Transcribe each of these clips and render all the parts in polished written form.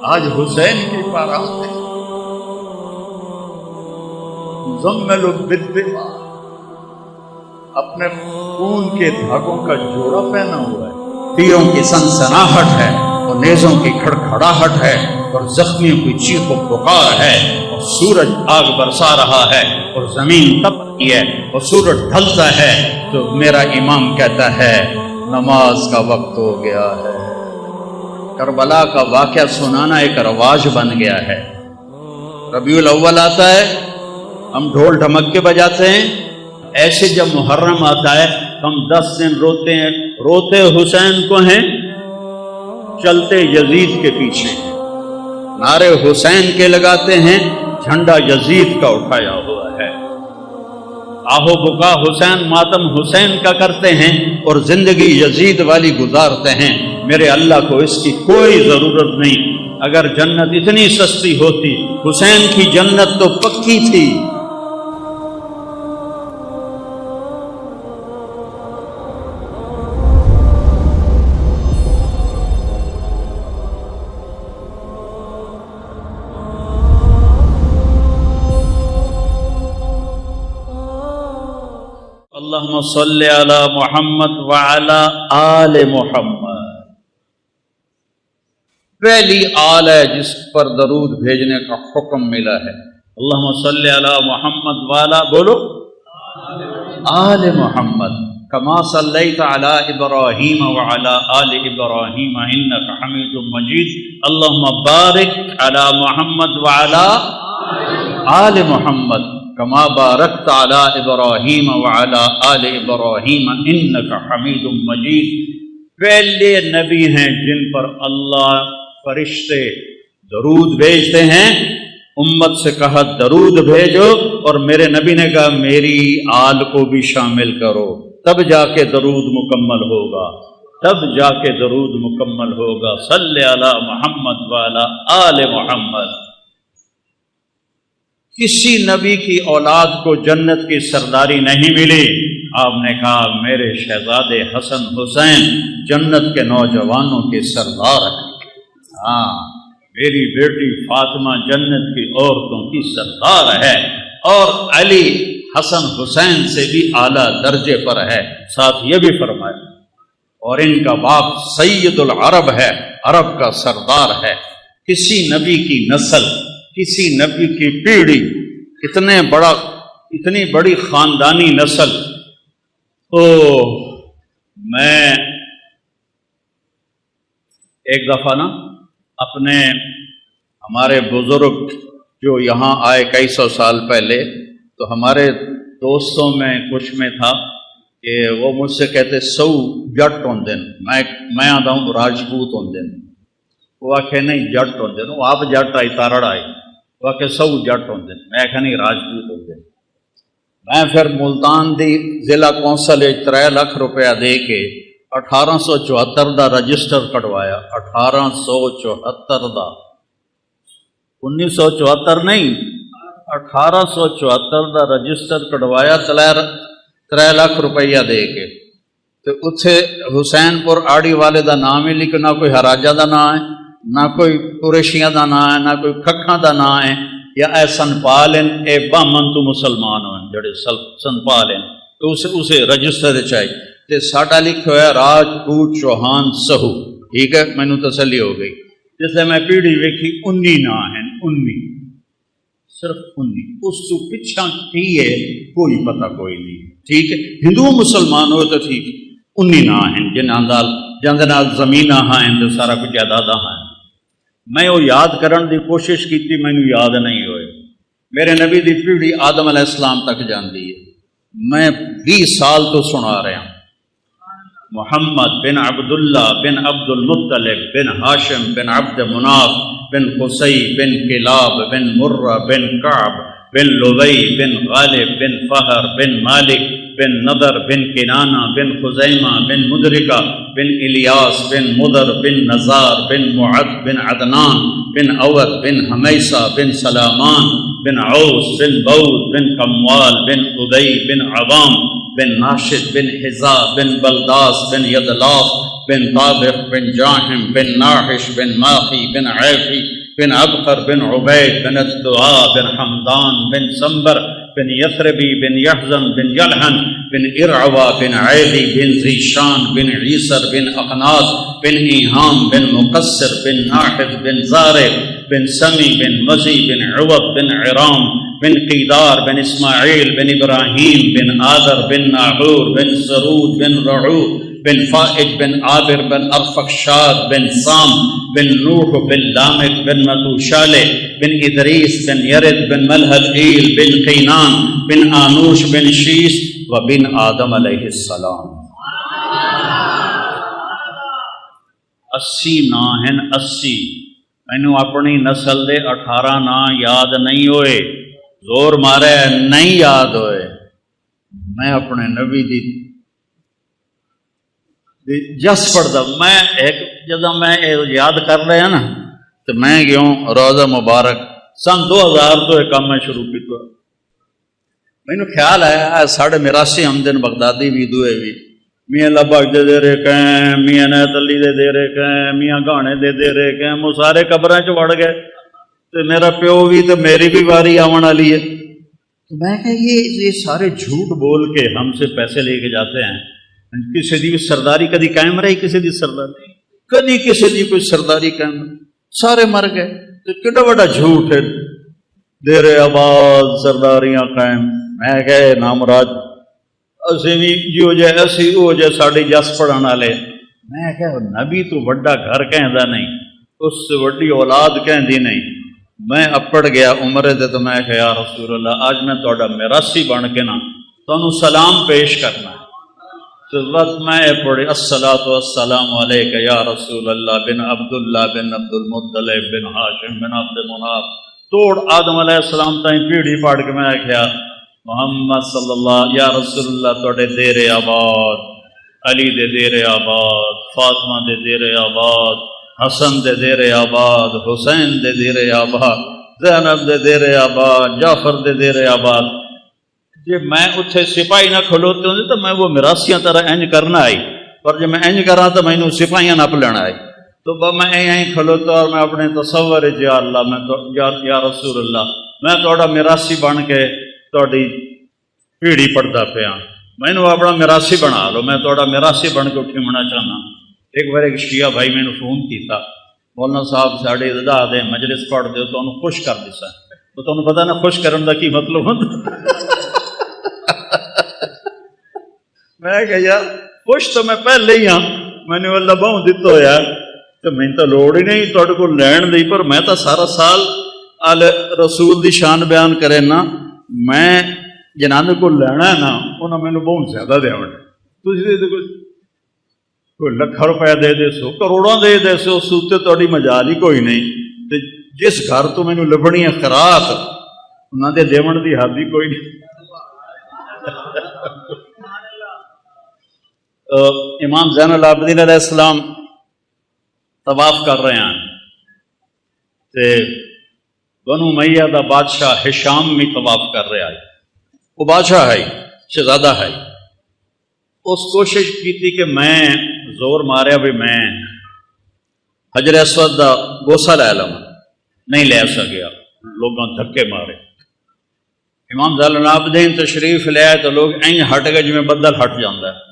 آج حسین کی بارات ہے، مزمل بالدماء، اپنے خون کے دھاگوں کا جوڑا پہنا ہوا ہے، تیروں کی سنسناہٹ ہے اور نیزوں کی کھڑکھڑاہٹ ہے اور زخمیوں کی چیخ و پکار ہے، اور سورج آگ برسا رہا ہے اور زمین تپ رہی ہے اور سورج ڈھلتا ہے، تو میرا امام کہتا ہے نماز کا وقت ہو گیا ہے۔ کربلا کا واقعہ سنانا ایک رواج بن گیا ہے۔ ربیع الاول آتا ہے، ہم ڈھول ڈھمک کے بجاتے ہیں، ایسے جب محرم آتا ہے ہم 10 دن روتے ہیں، روتے حسین کو ہیں، چلتے یزید کے پیچھے، نعرے حسین کے لگاتے ہیں، جھنڈا یزید کا اٹھایا ہوا ہے، آہو بکا حسین ماتم حسین کا کرتے ہیں اور زندگی یزید والی گزارتے ہیں۔ میرے اللہ کو اس کی کوئی ضرورت نہیں، اگر جنت اتنی سستی ہوتی حسین کی جنت تو پکی تھی۔ اللہم صلی علی محمد وعلی آل محمد۔ پہلی آل ہے جس پر درود بھیجنے کا حکم ملا ہے، اللہم صلی علی محمد وعلی بولو آل محمد کما صلیت علی ابراہیم وعلی آل ابراہیم انک حمید مجید، اللہم بارک علی محمد وعلی آل محمد کما بارکت علی ابراہیم وعلی آل ابراہیم انک حمید مجید۔ پہلے نبی ہیں جن پر اللہ فرشتے درود بھیجتے ہیں، امت سے کہا درود بھیجو، اور میرے نبی نے کہا میری آل کو بھی شامل کرو، تب جا کے درود مکمل ہوگا، تب جا کے درود مکمل ہوگا۔ صلی علی محمد وعلی آل محمد۔ کسی نبی کی اولاد کو جنت کی سرداری نہیں ملی، آپ نے کہا میرے شہزادے حسن حسین جنت کے نوجوانوں کے سردار ہیں، ہاں میری بیٹی فاطمہ جنت کی عورتوں کی سردار ہے، اور علی حسن حسین سے بھی اعلیٰ درجے پر ہے۔ ساتھ یہ بھی فرمایا اور ان کا باپ سید العرب ہے، عرب کا سردار ہے۔ کسی نبی کی نسل، کسی نبی کی پیڑھی، اتنی بڑی خاندانی نسل۔ میں ایک دفعہ ہمارے بزرگ جو یہاں آئے کئی سو سال پہلے، تو ہمارے دوستوں میں کچھ میں تھا کہ وہ مجھ سے کہتے سو جٹ ہوندے، میں آتا ہوں راجپوت ہوندے، وہ آخے نہیں جٹ ہوندے، وہ آپ جٹ آئی تارڑ آئی، وہ آخے سو جٹ ہوندے، میں آخیا نہیں راجپوت ہوندے۔ میں پھر ملتان دی ضلع کونسل 3 لاکھ روپیہ دے کے 1874 دا رجسٹر کٹوایا، 1874 دا، 1974 نہیں، 1874 دا رجسٹر کٹوایا 3 لاکھ روپیہ دے کے، تو اتھے حسین پور آڑی والے دا نام ہی لکھا، نہ کوئی ہراجہ دا نام ہے، نہ کوئی قریشیاں دا نام ہے، نہ کوئی کھکھاں دا نام ہے، یا اے سنپال ہیں، اے بامن تو مسلمان ہیں جڑے سنپال ہیں، تو اسے رجسٹر چاہیے، تے ساڈا لکھا ہوا ہے راجپوت چوہان سہو، ٹھیک ہے، میں نے تسلی ہو گئی۔ جس سے میں پیڑھی ویکھی 19 نا ہیں، 19 صرف 19، اس تو پچھا کی ہے کوئی پتہ کوئی نہیں، ٹھیک ہے، ہندو مسلمان ہوئے تو ٹھیک، 19 نا ہیں جن نال زمین ہیں تو سارا کچھ جائیداد ہیں۔ میں وہ یاد کرن دی کوشش کی تھی، مینوں یاد نہیں ہوئے۔ میرے نبی دی پیڑھی آدم علیہ السلام تک جاندی ہے، میں 20 سال تو سنا رہا ہوں۔ محمد بن عبداللہ بن عبد المطلب بن ہاشم بن عبد مناف بن قصی بن کلاب بن مرہ بن کعب بن لبی بن غالب بن فہر بن مالک بن نضر بن کنانہ بن خزیمہ بن مدرکہ بن الیاس بن مدر بن نزار بن معد بن عدنان بن عوض بن حمیسہ بن سلامان بن عوس بن بود بن کموال بن ادی بن عوام بن ناشد بن حزا بن بلداس بن یدلاف بن طابق بن جاہم بن ناحش بن ماخی بن عیفی بن عبقر بن عبید بن الدعاء بن حمدان بن سنبر بن یثربی بن یحزن بن یلحن بن ارعوا بن عیدی بن ذیشان بن عیسر بن اقناط بن ایہام بن مقصر بن ناحد بن زارع بن سمی بن مزی بن عوض بن عرام بن قیدار بن اسماعیل بن ابراہیم بن آذر بن ناحور بن سرود بن رعو بن فائج بن عابر بن ارفخشاد بن سام بن نوح بن لامک بن متوشالہ بن ادریس بن یرد بن ملحد ایل بن قینان بن آنوش بن شیس و بن آدم علیہ السلام۔ 80 نام ہیں، 80۔ مینو اپنی نسل دے 18 نام یاد نہیں ہوئے، زور مارے نہیں یاد ہوئے۔ میں اپنے نبی دی جس پڑھتا، میں ایک جدہ میں یاد کر رہا نا تو میں گیوں روزہ مبارک سن 2000 تو ایک کام میں شروع کیا۔ مینو خیال آیا ساڑھے میراسی حمدن بغدادی بھی دوئے بھی میاں لبک دے رہے کہیں، میاں نیت علی دے رہے کہیں، میاں گانے دے رہے کہیں، وہ سارے قبریں چ وڑ گئے تو میرا پیو بھی تو میری بھی واری آون والی ہے۔ تو میں کہ یہ سارے جھوٹ بول کے ہم سے پیسے لے کے جاتے ہیں۔ کسی دی سرداری کدی قائم رہی، کسی دی سرداری کدی کسی دی کوئی سرداری قائم رہی، سارے مر گئے۔ تو کڈا بڑا جھوٹ ہے، دیر آباد سرداریاں قائم۔ میں کہ نامراج اسی بھی جو جے اسی او جے ساڑی جس پڑھن والے۔ میں کہ نبی تو بڑا گھر کہندا نہیں، اس سے بڑی اولاد کہندی نہیں۔ میں اپڑ گیا عمرے دے تو میں کہ یا رسول اللہ آج میں تہاڈا میراثی بن کے نا تانوں سلام پیش کرنا ہے۔ تو وقت میں پڑھی الصلاۃ والسلام علیک یا رسول اللہ بن عبداللہ بن عبد المطلب بن ہاشم بن عبد مناف، توڑ آدم علیہ السلام تائیں پیڑھی پاڑ کے میں کہا محمد صلی اللہ یا رسول اللہ توڑے دیر آباد، علی دے دیر آباد، فاطمہ دے دیر آباد، حسن دے دیر آباد، حسین دے دیر آباد، زینب دے دیر آباد، جعفر دے دیر آباد۔ جی میں اتھے سپاہی نہ کھلوتے ہوں تو میں وہ میراثیاں طرح انج کرنا آئی، پر جب میں انج کرا تو میں سپاہیاں نپ لینا آئی۔ تو میں یہیں کھلوتا اور میں اپنے تصور یا اللہ میں یا رسول اللہ میں تھوڑا میراثی بن کے تھوڑی پیڑھی پڑھتا پیا، میں نے اپنا میراثی بنا لو، میں تھوڑا میراثی بن کے اٹھی ہونا چاہنا۔ ایک بار ایک شیعہ بھائی میں نے فون کیتا، مولانا صاحب ساڑی ادا دے مجلس پڑھ دے تو انہوں خوش کر دیسا۔ تو تمہیں پتا نا خوش کرن دا کی مطلب ہوتا؟ میں کہ یار خوش تو میں پہلے ہی ہاں، میں نے اللہ بہوں دیتا ہو یار، تو میں تو لوڑ ہی نہیں توڑ کو لین دی، پر میں تو سارا سال آل رسول دی شان بیان کرے نا، میں جنہاں کو لینا ہے نا انہوں میں نے بہت زیادہ دے ہونے۔ تو کوئی لکھا روپے دے دے سو، کروڑوں دے دے سو، سوتے توڑی مجال ہی کوئی نہیں۔ جس گھر تو میں نے لبنی ہے خراط انہوں دے دیون دی حد ہی کوئی نہیں۔ امام زین العابدین علیہ السلام طواف کر رہے ہیں تے بنو امیہ دا بادشاہ ہشام بھی طواف کر رہا ہے، وہ بادشاہ ہے شہزادہ ہے۔ اس کوشش کی تھی کہ میں زور ماریا بھی میں حجر اسود دا بوسہ لے لوں، نہیں لے سکیا، لوگوں دھکے مارے۔ امام زین العابدین تشریف لے آئے تو لوگ این ہٹ گئے جی میں بدل ہٹ جاندہ ہے،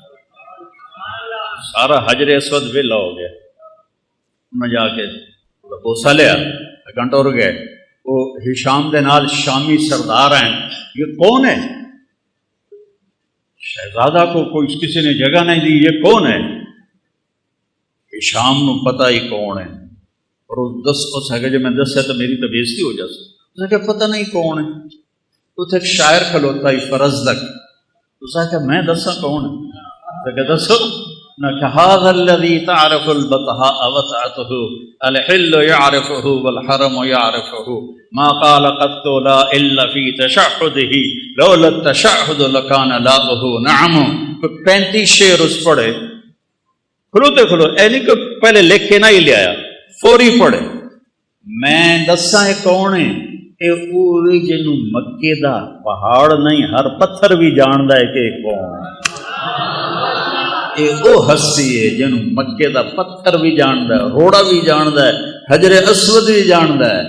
سارا حجر اسود ویلا ہو گیا۔ انہیں جا کے بوسہ لیا، گھنٹہ ہو گئے، وہ ہشام دے نال شامی سردار ہیں، یہ کون ہے؟ شہزادہ کو کوئی کسی نے جگہ نہیں دی، یہ کون ہے؟ ہشام نو پتہ ہی کون ہے، اور اس ہے کہ جب میں دس ہے تو میری تو بےزتی ہو جاتی، اس نے کہا پتہ نہیں کون ہے۔ تو ایک شاعر کھلوتا ہی فرزدق، اس نے کہا میں دسا کون ہے؟ تو کہا دسو نہ کہ هذا الذي تعرف البطحاء وسعته الحل يعرفه والحرم يعرفه ما قال قط لا الا في تشهده لولا التشهد لكان لاؤه نعم۔ 35 شعر اس پڑھے کھلوتے کھلو، اینی کہ پہلے لکھ کے نہ ہی لے آیا، فوری پڑھے۔ میں دساں کون ہے؟ اے اوہی جنوں مکے دا پہاڑ نہیں ہر پتھر بھی جاندا ہے کہ کون ہے۔ اے او ہستی ہے جنوں مکے دا پتھر بھی جاندا ہے، روڑا بھی جاندا ہے، حجر اسود بھی جاندا ہے،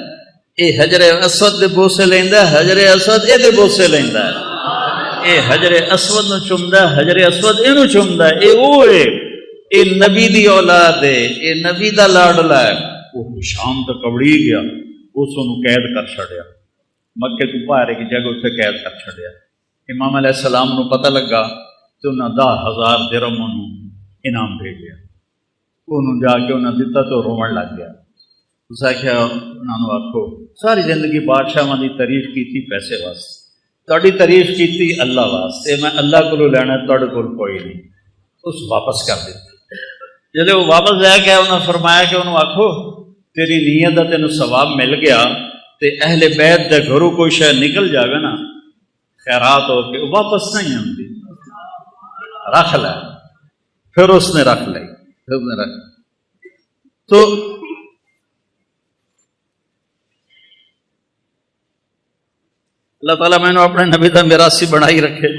یہ حجر اسود دے بوسے لیندا ہے، حجر اسود اے دے بوسے لیندا ہے، اے حجر اسود نو چومدا ہے، حجر اسود اینو چومدا ہے، اے او ہے، اے نبی دی اولاد ہے، اے نبی دا لاڈلا ہے۔ وہ شام تک کبڑی گیا، اس نو قید کر چھڑیا، مکے تو باہر کی جگہ اتنے قید کر چھڑیا۔ امام علیہ السلام نو پتہ لگا تو انہاں 10,000 درہم انعام بھیجیا، انہوں جا کے انہاں دتا تو رومن لگ گیا۔ اس آخیا انہوں نے آخو ساری زندگی بادشاہ دی تعریف کی پیسے واسطے، تہاڈی تعریف کی اللہ واسطے، میں اللہ کو لینا تہاڈے کول کوئی نہیں، اس واپس کر دیتی۔ جب وہ واپس لے گیا انہوں نے فرمایا کہ انہوں آخو تیری نیت دا تینوں ثواب مل گیا تے اہل بیت دے گھروں کوئی شے نکل جاوے نا خیرات ہو کے واپس نہیں آتی، رکھ لے۔ پھر اس نے رکھ لی، تو اللہ تعالیٰ میں نے اپنے نبی دا میراثی بنائی رکھے۔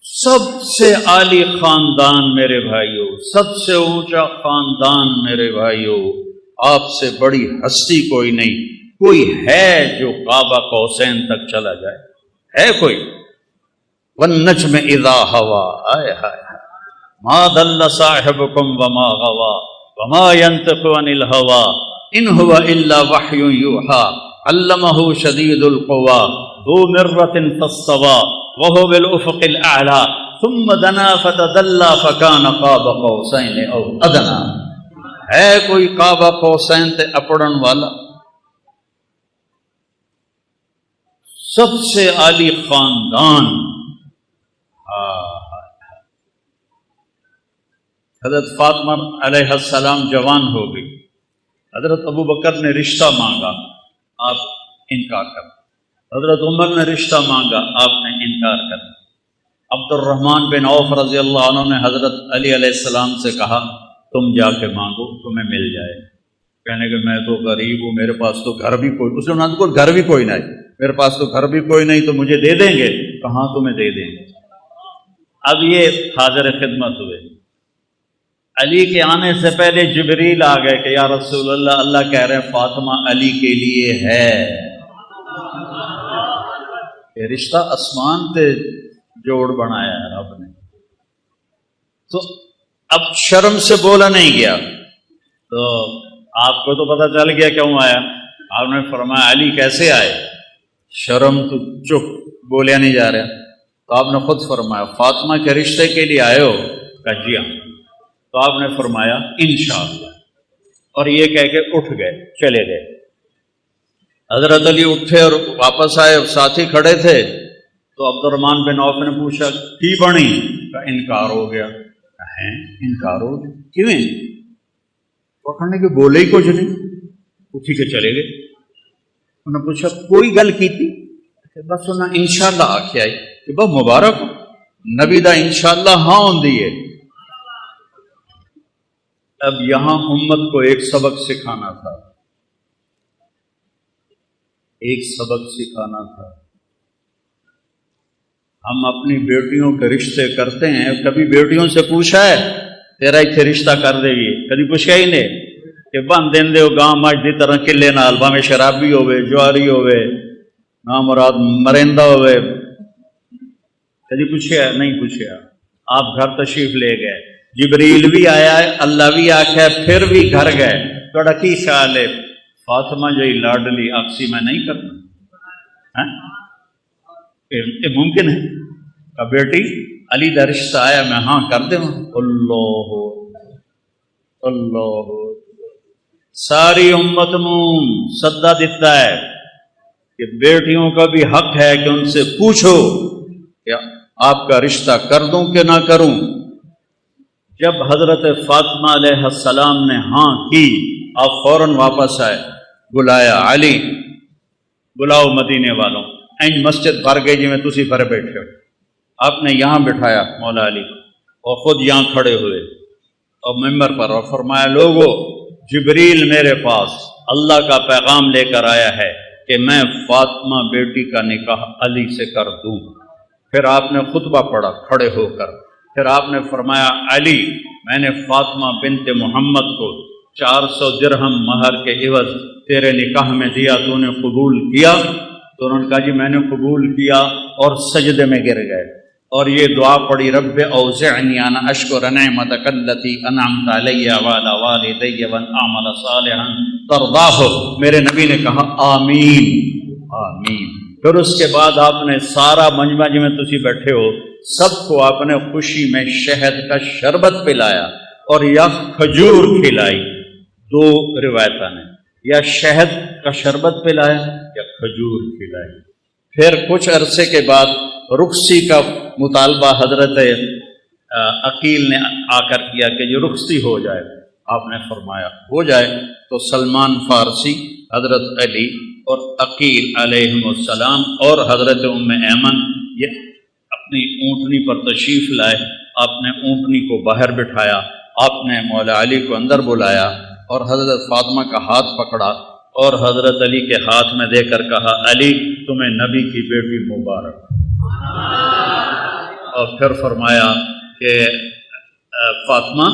سب سے عالی خاندان میرے بھائیوں، سب سے اونچا خاندان میرے بھائیوں، آپ سے بڑی ہستی کوئی نہیں، کوئی ہے جو قاب قوسین تک چلا جائے؟ ہے کوئی؟ والنجم اذا ہوا، آئے ہائے ما ضل صاحبکم وما غوا وما ينطق عن الهوى ان هو الا وحی یوحی علمہ شدید القوی ذو مرۃ فاستوى وهو بالافق الاعلی ثم دنا فتدلى فكان قاب قوسین او ادنی۔ ہے کوئی قاب قوسین تے اپڑن والا؟ سب سے عالی خاندان۔ حضرت فاطمہ علیہ السلام جوان ہو گئی، حضرت ابو بکر نے رشتہ مانگا، آپ انکار کر، حضرت عمر نے رشتہ مانگا، آپ نے انکار کر۔ عبد الرحمن بن عوف رضی اللہ عنہ نے حضرت علی علیہ السلام سے کہا تم جا کے مانگو تمہیں مل جائے۔ کہنے کہ میں تو غریب ہوں، میرے پاس تو گھر بھی کوئی، اس نے کو گھر بھی کوئی نہیں، میرے پاس تو گھر بھی کوئی نہیں، تو مجھے دے دیں گے؟ کہاں تمہیں دے دیں گے۔ اب یہ حاضر خدمت ہوئے، علی کے آنے سے پہلے جبریل آ گئے کہ یا رسول اللہ، اللہ کہہ رہے ہیں فاطمہ علی کے لیے ہے۔ یہ رشتہ آسمان تے جوڑ بنایا ہے رب نے۔ تو اب شرم سے بولا نہیں گیا، تو آپ کو تو پتہ چل گیا کیوں آیا۔ آپ نے فرمایا علی کیسے آئے؟ شرم تو چپ، بولیا نہیں جا رہا۔ تو آپ نے خود فرمایا فاطمہ کے رشتے کے لیے آئے ہو؟ کہا جی ہاں۔ تو آپ نے فرمایا انشاءاللہ، اور یہ کہہ کے اٹھ گئے، چلے گئے۔ حضرت علی اٹھے اور واپس آئے، ساتھی کھڑے تھے، تو عبد الرحمن بن عوف نے پوچھا کی بنی؟ کہا انکار ہو گیا۔ ہیں انکار ہو گیا؟ کیوں؟ وہ کہنے کہ بولے ہی کچھ نہیں، اٹھی کے چلے گئے۔ انہوں نے پوچھا کوئی گل کی تھی؟ بس انہیں انشاءاللہ آکھے آئی کہ بہت مبارک ہو، نبی دا انشاءاللہ ہاں ہوندی ہے۔ اب یہاں امت کو ایک سبق سکھانا تھا، ایک سبق سکھانا تھا۔ ہم اپنی بیٹیوں کے رشتے کرتے ہیں، کبھی بیٹیوں سے پوچھا ہے تیرا اتنے رشتہ کر دے گی؟ کبھی پوچھا ہی نہیں کہ بن دین دے گاں مجھ دی طرح کلے نال، بھاویں شرابی ہوئے، جواری ہوئے، نامراد مرندہ ہوئے، کبھی پوچھا نہیں پوچھا۔ آپ گھر تشریف لے گئے، جبریل بھی آیا ہے، اللہ بھی آخیا، پھر بھی گھر گئے، تھوڑا کی خیال ہے فاطمہ جی لاڈلی آپسی میں نہیں کرنا؟ یہ ممکن ہے کہ بیٹی علی دا رشتہ آیا میں ہاں کر دوں؟ اللہ اللہ، ساری امت نو سدا دیتا ہے کہ بیٹیوں کا بھی حق ہے کہ ان سے پوچھو کہ آپ کا رشتہ کر دوں کہ نہ کروں۔ جب حضرت فاطمہ علیہ السلام نے ہاں کی، آپ فوراً واپس آئے، بلایا علی بلاؤ مدینے والوں، این مسجد بھر گئی جی میں تسی بھر بیٹھے ہو۔ آپ نے یہاں بٹھایا مولا علی کو، اور خود یہاں کھڑے ہوئے اور ممبر پر، اور فرمایا لوگو جبریل میرے پاس اللہ کا پیغام لے کر آیا ہے کہ میں فاطمہ بیٹی کا نکاح علی سے کر دوں۔ پھر آپ نے خطبہ پڑھا کھڑے ہو کر، پھر آپ نے فرمایا علی میں نے فاطمہ بنت محمد کو 400 درہم مہر کے عوض تیرے نکاح میں دیا، تو نے قبول کیا؟ تو انہوں نے کہا جی میں نے قبول کیا، اور سجدے میں گر گئے اور یہ دعا پڑھی، رب اوزعنی ان اشکر نعمتک التی انعمت علی وعلی والدی وان اعمل صالحا ترضاہ۔ میرے نبی نے کہا آمین آمین۔ پھر اس کے بعد آپ نے سارا مجمع جی میں تسی بیٹھے ہو سب کو آپ نے خوشی میں شہد کا شربت پلایا اور یا کھجور کھلائی، 2 روایتیں نے، یا شہد کا شربت پلایا یا کھجور کھلائی۔ پھر کچھ عرصے کے بعد رخصتی کا مطالبہ حضرت عقیل نے آ کر کیا کہ یہ رخصتی ہو جائے، آپ نے فرمایا ہو جائے۔ تو سلمان فارسی، حضرت علی اور عقیل علیہم السلام اور حضرت ام ایمن یہ اپنی اونٹنی پر تشریف لائے۔ آپ نے اونٹنی کو باہر بٹھایا، آپ نے مولا علی کو اندر بلایا اور حضرت فاطمہ کا ہاتھ پکڑا اور حضرت علی کے ہاتھ میں دے کر کہا علی تمہیں نبی کی بیٹی مبارک، اور پھر فرمایا کہ فاطمہ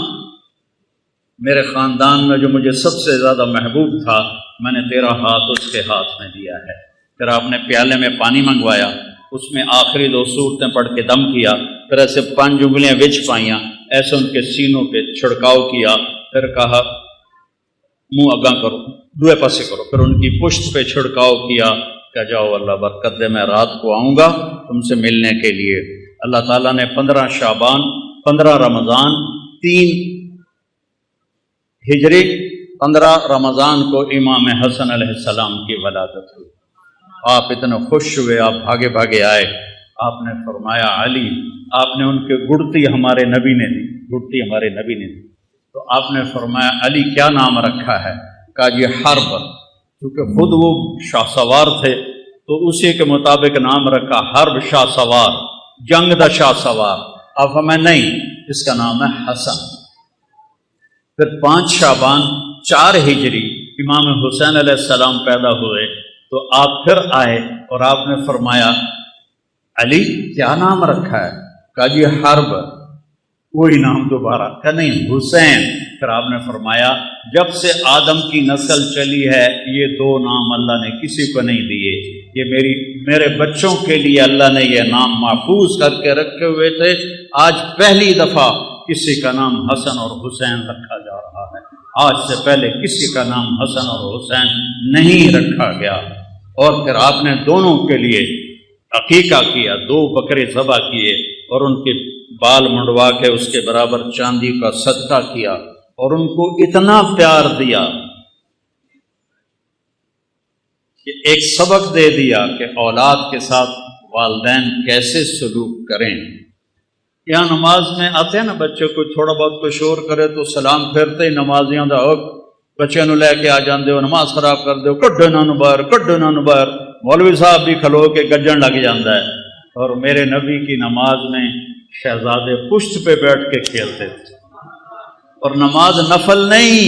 میرے خاندان میں جو مجھے سب سے زیادہ محبوب تھا میں نے تیرا ہاتھ اس کے ہاتھ میں دیا ہے۔ پھر آپ نے پیالے میں پانی منگوایا، اس میں آخری 2 سورتیں پڑھ کے دم کیا، پھر ایسے 5 انگلیاں وچ پائیاں، ایسے ان کے سینوں پہ چھڑکاؤ کیا، پھر کہا منہ اگاں کرو، دوے پاسے کرو، پھر ان کی پشت پہ چھڑکاؤ کیا کہ جاؤ اللہ برکت دے، میں رات کو آؤں گا تم سے ملنے کے لیے۔ اللہ تعالیٰ نے 15 شعبان، 15 رمضان، 3 ہجری، 15 رمضان کو امام حسن علیہ السلام کی ولادت ہوئی۔ آپ اتنے خوش ہوئے، آپ بھاگے بھاگے آئے، آپ نے فرمایا علی، آپ نے ان کے گڑتی ہمارے نبی نے دی، گڑتی ہمارے نبی نے دی، تو آپ نے فرمایا علی کیا نام رکھا ہے؟ کہا جی حرب، کیونکہ خود وہ شاہ سوار تھے تو اسی کے مطابق نام رکھا حرب، شاہ سوار، جنگ دا شاہ سوار۔ آپ ہمیں نہیں، اس کا نام ہے حسن۔ پھر 5 شعبان 4 ہجری امام حسین علیہ السلام پیدا ہوئے تو آپ پھر آئے اور آپ نے فرمایا علی کیا نام رکھا ہے؟ کہا جی حرب، وہی نام دوبارہ، کہ نہیں حسین۔ پھر آپ نے فرمایا جب سے آدم کی نسل چلی ہے یہ 2 نام اللہ نے کسی کو نہیں دیے، یہ میرے بچوں کے لیے اللہ نے یہ نام محفوظ کر کے رکھے ہوئے تھے، آج پہلی دفعہ کسی کا نام حسن اور حسین رکھا جا رہا ہے، آج سے پہلے کسی کا نام حسن اور حسین نہیں رکھا گیا۔ اور پھر آپ نے دونوں کے لیے عقیقہ کیا، 2 بکرے ذبح کیے اور ان کے بال منڈوا کے اس کے برابر چاندی کا صدقہ کیا اور ان کو اتنا پیار دیا کہ ایک سبق دے دیا کہ اولاد کے ساتھ والدین کیسے سلوک کریں۔ یہاں نماز میں آتے ہیں نا بچے کو تھوڑا بہت کوئی شور کرے تو سلام پھیرتے ہی نمازیاں دا بچے نو لے کے آ جاندے ہو، نماز خراب کر دے، کڈو نہ نو باہر، کڈو نہ نو باہر۔ مولوی صاحب بھی کھلو کے گجن لگ جاندہ ہے۔ اور میرے نبی کی نماز میں شہزادے پشت پہ بیٹھ کے کھیلتے تھے، اور نماز نفل نہیں،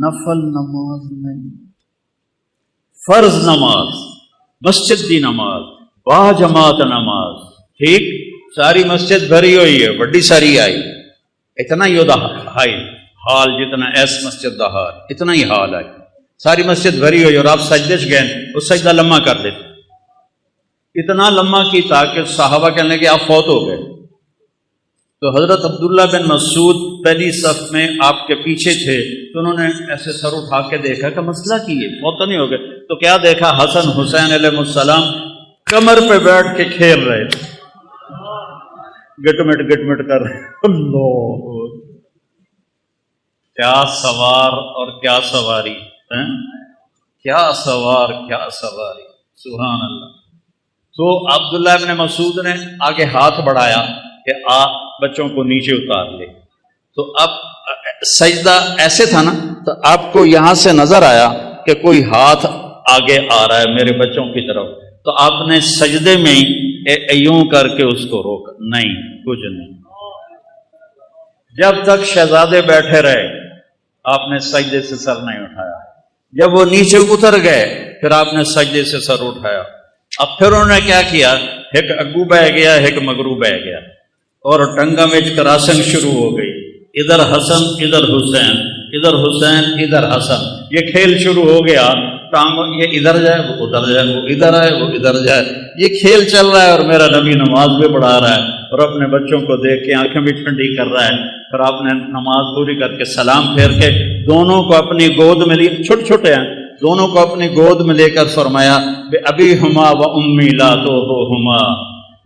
نفل نماز نہیں، فرض نماز، مسجد دی نماز، با جماعت نماز، ٹھیک؟ ساری مسجد بھری ہوئی ہے، بڑی ساری آئی، اتنا ہی دا حال جتنا ایس مسجد دا حال، اتنا ہی حال ہے، ساری مسجد بھری ہوئی، اور آپ سجدے چ گئے، وہ سجدہ لمحہ کر دیتے، اتنا لمحہ کی تاکہ صحابہ کہنے لگے آپ فوت ہو گئے۔ تو حضرت عبداللہ بن مسعود پہلی صف میں آپ کے پیچھے تھے، تو انہوں نے ایسے سر اٹھا کے دیکھا کہ مسئلہ کی ہے، فوت تو نہیں ہو گئے؟ تو کیا دیکھا؟ حسن حسین علیہ السلام کمر پہ بیٹھ کے کھیل رہے تھے، گٹمٹ کر رہے۔ اللہ، کیا سوار اور کیا سواری، کیا سوار کیا سواری، سبحان اللہ۔ تو عبداللہ ابن مسعود نے آگے ہاتھ بڑھایا کہ بچوں کو نیچے اتار لے، تو اب سجدہ ایسے تھا نا، تو آپ کو یہاں سے نظر آیا کہ کوئی ہاتھ آگے آ رہا ہے میرے بچوں کی طرف، تو آپ نے سجدے میں یوں کر کے اس کو روکا، نہیں کچھ نہیں، جب تک شہزادے بیٹھے رہے آپ نے سجدے سے سر نہیں اٹھایا، جب وہ نیچے اتر گئے پھر آپ نے سجدے سے سر اٹھایا۔ اب پھر انہوں نے کیا کیا، ایک اگو بہ گیا ایک مگرو بہ گیا، اور ٹنگا میں کراسنگ شروع ہو گئی، ادھر حسن ادھر حسین، ادھر حسین ادھر حسن، یہ کھیل شروع ہو گیا، ٹانگوں یہ ادھر جائے وہ ادھر جائے، وہ ادھر آئے وہ ادھر جائے، یہ کھیل چل رہا ہے، اور میرا نبی نماز بھی پڑھا رہا ہے اور اپنے بچوں کو دیکھ کے آنکھیں بھی ٹھنڈی کر رہا ہے۔ پھر آپ نے نماز پوری کر کے سلام پھیر کے دونوں کو اپنی گود میں لیے، چھوٹے چھوٹے ہیں، دونوں کو اپنی گود میں لے کر فرمایا بے ابی ہما و امی لا تو ہما،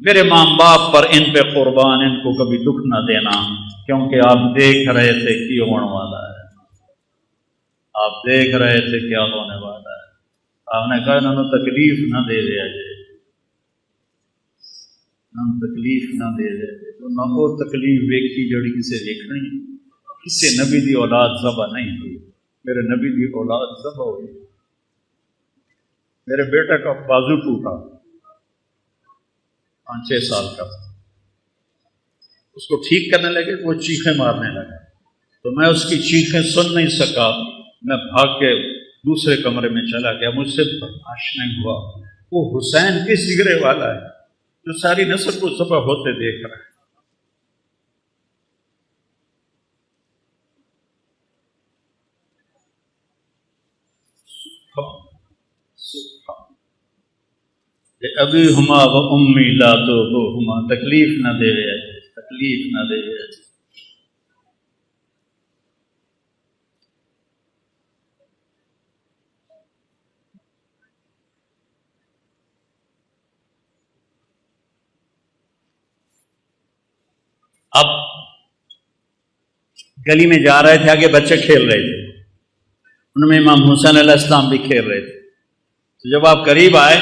میرے ماں باپ پر ان پہ قربان، ان کو کبھی دکھ نہ دینا، کیونکہ آپ دیکھ رہے تھے کی ہونے والا ہے، آپ دیکھ رہے تھے کیا ہونے والا ہے۔ آپ نے کہا انہوں نے تکلیف نہ دے دیا جائے، تکلیف نہ دے دے تو نہ وہ تکلیف ویکھی جڑی کسے ویکھنی، کسے نبی دی اولاد ذبح نہیں ہوئی، میرے نبی دی اولاد ذبح ہوئی۔ میرے بیٹے کا بازو ٹوٹا، 5-6 سال کا، اس کو ٹھیک کرنے لگے، وہ چیخیں مارنے لگا، تو میں اس کی چیخیں سن نہیں سکا، میں بھاگ کے دوسرے کمرے میں چلا گیا، مجھ سے برداشت نہیں ہوا۔ وہ حسین کس جگرے والا ہے جو ساری نسل کو ذبح ہوتے دیکھ رہا ہے۔ ابھی ہما و امی لا تو ہما، تکلیف نہ دے رہے، تکلیف نہ دے رہے۔ اب گلی میں جا رہے تھے، آگے بچے کھیل رہے تھے، ان میں امام حسین علیہ السلام بھی کھیل رہے تھے، تو جب آپ قریب آئے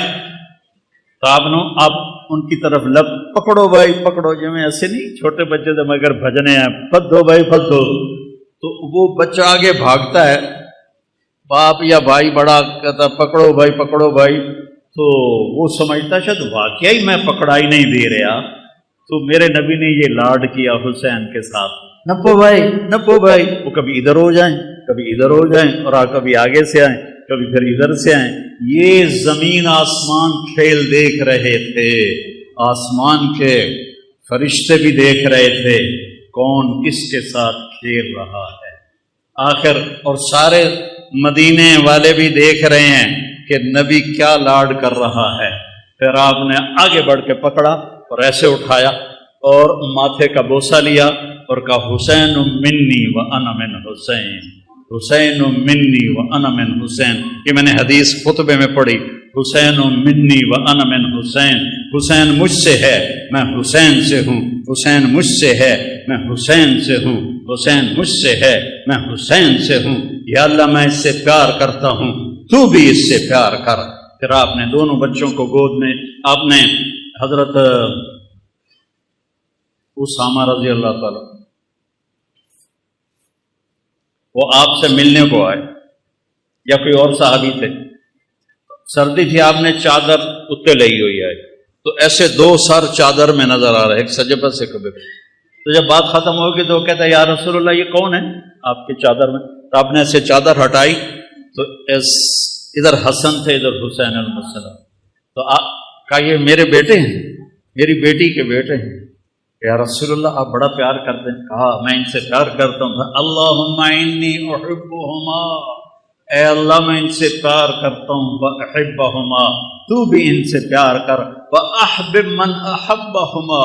تو آپ ان کی طرف لب پکڑو بھائی پکڑو، جو میں ایسے نہیں چھوٹے بچے سے مگر بھجنے ہیں، پھدو بھائی پھدو، تو وہ بچہ آگے بھاگتا ہے، باپ یا بھائی بڑا کہتا پکڑو بھائی پکڑو بھائی، تو وہ سمجھتا شاید واقعی میں پکڑائی نہیں دے رہا، تو میرے نبی نے یہ لاڈ کیا حسین کے ساتھ، نپو بھائی نپو بھائی، وہ کبھی ادھر ہو جائیں کبھی ادھر ہو جائیں، اور کبھی آگے سے آئیں کبھی پھر ادھر سے آئیں۔ یہ زمین آسمان کھیل دیکھ رہے تھے، آسمان کے فرشتے بھی دیکھ رہے تھے کون کس کے ساتھ کھیل رہا ہے آخر، اور سارے مدینے والے بھی دیکھ رہے ہیں کہ نبی کیا لاڈ کر رہا ہے۔ پھر آپ نے آگے بڑھ کے پکڑا اور ایسے اٹھایا اور ماتھے کا بوسہ لیا اور کہا حسین منی و انا من حسین، حسین منی و انا من حسین۔ یہ میں نے حدیث خطبے میں پڑھی، حسین منی و انا من حسین، حسین مجھ سے ہے میں حسین سے ہوں، حسین مجھ سے ہے میں حسین سے ہوں، حسین مجھ سے ہے میں حسین سے ہوں، یا اللہ میں اس سے پیار کرتا ہوں، تو بھی اس سے پیار کر۔ پھر آپ نے دونوں بچوں کو گود میں، آپ نے حضرت اسامہ رضی اللہ تعالی وہ آپ سے ملنے کو آئے، یا کوئی اور صحابی تھے، سردی تھی، آپ نے چادر اتنے لئی ہوئی آئی، تو ایسے 2 سر چادر میں نظر آ رہے، ایک سجبت سے کبھی، تو جب بات ختم ہوگی تو وہ کہتا ہے یا رسول اللہ یہ کون ہے آپ کی چادر میں؟ تو آپ نے ایسے چادر ہٹائی تو ادھر حسن تھے ادھر حسین علیہ السلام، تو آپ کہا یہ میرے بیٹے ہیں، میری بیٹی کے بیٹے ہیں۔ یا رسول اللہ آپ بڑا پیار کرتے ہیں؟ کہا میں ان سے پیار کرتا ہوں۔ اللہم انی احبہما، اے اللہ میں ان سے پیار کرتا ہوں، واحبہما تو بھی ان سے پیار کر، واحبب من احبہما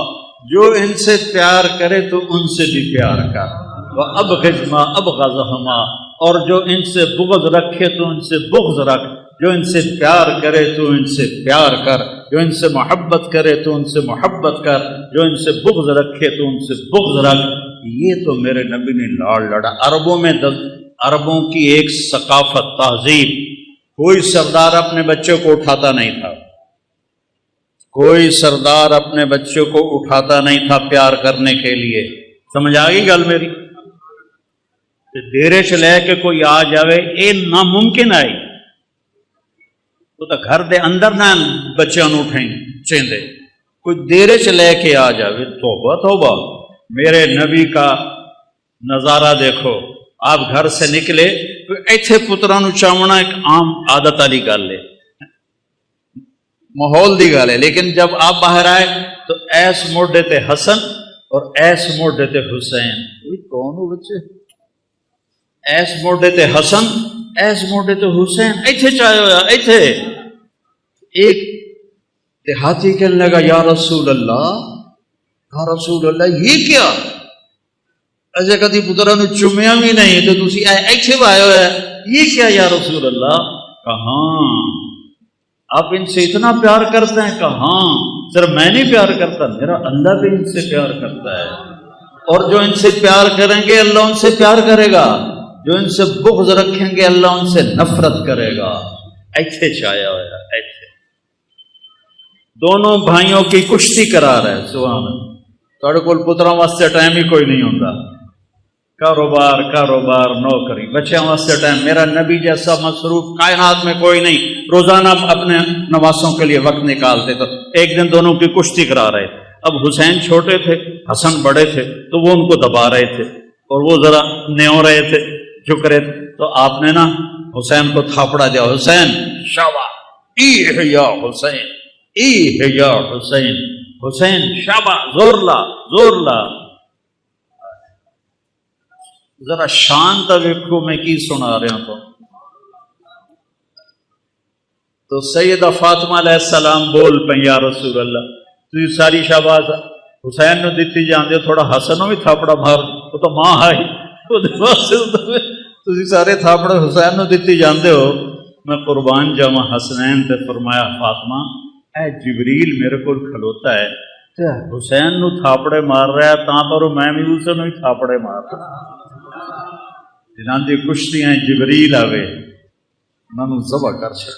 جو ان سے پیار کرے تو ان سے بھی پیار کر، وابغض ما ابغضہما اور جو ان سے بغض رکھے تو ان سے بغض رکھ، جو ان سے پیار کرے تو ان سے پیار کر، جو ان سے محبت کرے تو ان سے محبت کر، جو ان سے بغض رکھے تو ان سے بغض رکھ۔ یہ تو میرے نبی نے لاڑ لڑا۔ عربوں میں عربوں کی ایک ثقافت، تہذیب، کوئی سردار اپنے بچے کو اٹھاتا نہیں تھا، کوئی سردار اپنے بچوں کو اٹھاتا نہیں تھا پیار کرنے کے لیے۔ سمجھ آ گئی گل میری؟ دیرے چ لے کے کوئی آ جاوے یہ ناممکن ہے، تو گھر دے اندر نہ بچوں نو اٹھیں چیندے، کوئی دیرے چ لے کے آ جاوے، توبہ توبہ۔ میرے نبی کا نظارہ دیکھو، آپ گھر سے نکلے تو ایتھے پتراں نو چاونا ایک عام عادت والی گل ہے، ماحول دی گل ہے، لیکن جب آپ باہر آئے تو ایس موڈے تے حسن اور ایس موڈے تے حسین، کون ہو بچے؟ ایس موڈے تے حسن ایس موڈے تے حسین ایتھے چاہے ہویا ایتھے. ایک دیہاتی کہنے لگا یا رسول اللہ یہ کیا ایسے کدی پترا نے چومیا بھی نہیں تو تسی ایتھے آئے ہوئے یہ کیا یا رسول اللہ؟ کہاں آپ ان سے اتنا پیار کرتے ہیں؟ کہاں صرف میں نہیں پیار کرتا، میرا اللہ بھی ان سے پیار کرتا ہے، اور جو ان سے پیار کریں گے اللہ ان سے پیار کرے گا، جو ان سے بغض رکھیں گے اللہ ان سے نفرت کرے گا. ایتھے چایا ہوا ایتھے دونوں بھائیوں کی کشتی کرا رہے. سبحان اللہ. تھوڑے کول پتراں واسطے ٹائم ہی کوئی نہیں ہوتا، کاروبار نوکری بچیاں واسطے ٹائم. میرا نبی جیسا مصروف کائنات میں کوئی نہیں، روزانہ اپنے نواسوں کے لیے وقت نکالتے. تو ایک دن دونوں کی کشتی کرا رہے تھے. اب حسین چھوٹے تھے، حسن بڑے تھے، تو وہ ان کو دبا رہے تھے اور وہ ذرا نیو رہے تھے، جھک رہے تھے. تو آپ نے نا حسین کو تھاپڑا دیا، حسین شاباش، ای ہے یا حسین، ای ہے یا حسین، حسین شاباش، زور لا. ذرا شانت ویکھو میں کی سنا رہا ہوں. تو سیدہ فاطمہ علیہ السلام بول پہ یا رسول اللہ تھی ساری شاباش حسین نے دیتی جاندے، تھوڑا حسن نو بھی تھاپڑا مار، وہ تو ماں آئی تھی سارے تھاپڑے حسین نو دیتی جاندے ہو. میں قربان جاواں حسنین تے فرمایا فاطمہ اے جبریل میرے کو کھلوتا ہے تے حسین نو تھاپڑے مار رہا ہے، تاں پر میں بھی اسے نو ہی تھاپڑے مار رہا. جنہاں دی کشتیاں جبریل آوے منو ذبح کر چھڑ.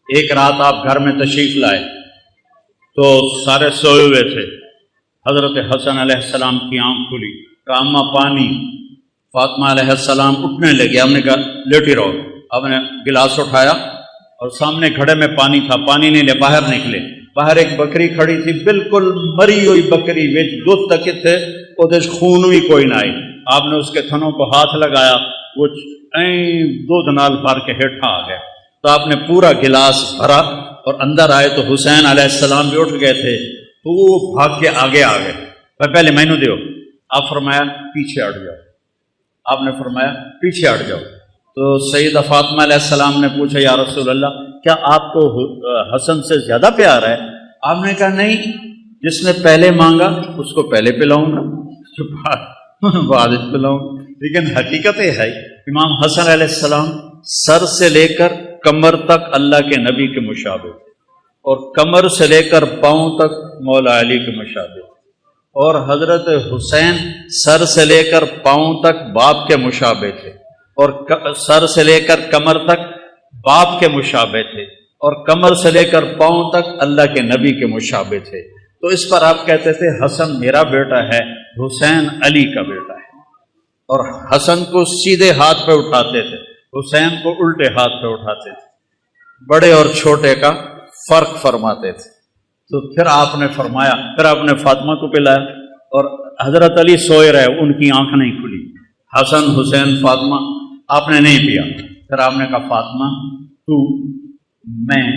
ایک رات آپ گھر میں تشریف لائے تو سارے سوئے ہوئے تھے. حضرت حسن علیہ السلام کی آنکھ کھلی، کہا اماں پانی. فاطمہ علیہ السلام اٹھنے لگے. ہم نے کہا لیٹی رہو. آپ نے گلاس اٹھایا اور سامنے گھڑے میں پانی تھا، پانی نہیں لے، باہر نکلے. باہر ایک بکری کھڑی تھی، بالکل مری ہوئی بکری، وچ دودھ تک تھے، وہ خون بھی کوئی نہ آئی. آپ نے اس کے تھنوں کو ہاتھ لگایا، وہ دودھ نال بھر کے ہیٹھا آ گیا. تو آپ نے پورا گلاس بھرا اور اندر آئے تو حسین علیہ السلام بھی اٹھ گئے تھے. تو وہ بھاگ کے آگے آ گئے. پہلے مینو دیو. آپ فرمایا پیچھے ہٹ جاؤ. آپ نے فرمایا پیچھے ہٹ جاؤ. تو سیدہ فاطمہ علیہ السلام نے پوچھا یا رسول اللہ کیا آپ کو حسن سے زیادہ پیار ہے؟ آپ نے کہا نہیں، جس نے پہلے مانگا اس کو پہلے پلاؤں گا، بعد پلاؤں گا. لیکن حقیقت یہ ہے امام حسن علیہ السلام سر سے لے کر کمر تک اللہ کے نبی کے مشابہ، اور کمر سے لے کر پاؤں تک مولا علی کے مشابہ، اور حضرت حسین سر سے لے کر پاؤں تک باپ کے مشابہ تھے، اور سر سے لے کر کمر تک باپ کے مشابہ تھے، اور کمر سے لے کر پاؤں تک اللہ کے نبی کے مشابہ تھے. تو اس پر آپ کہتے تھے حسن میرا بیٹا ہے، حسین علی کا بیٹا ہے. اور حسن کو سیدھے ہاتھ پہ اٹھاتے تھے، حسین کو الٹے ہاتھ پہ اٹھاتے تھے، بڑے اور چھوٹے کا فرق فرماتے تھے. تو پھر آپ نے فرمایا، پھر آپ نے فاطمہ کو پلایا، اور حضرت علی سوئے رہے، ان کی آنکھ نہیں کھلی. حسن، حسین، فاطمہ، آپ نے نہیں پیا. پھر آپ نے کہا فاطمہ تو، میں،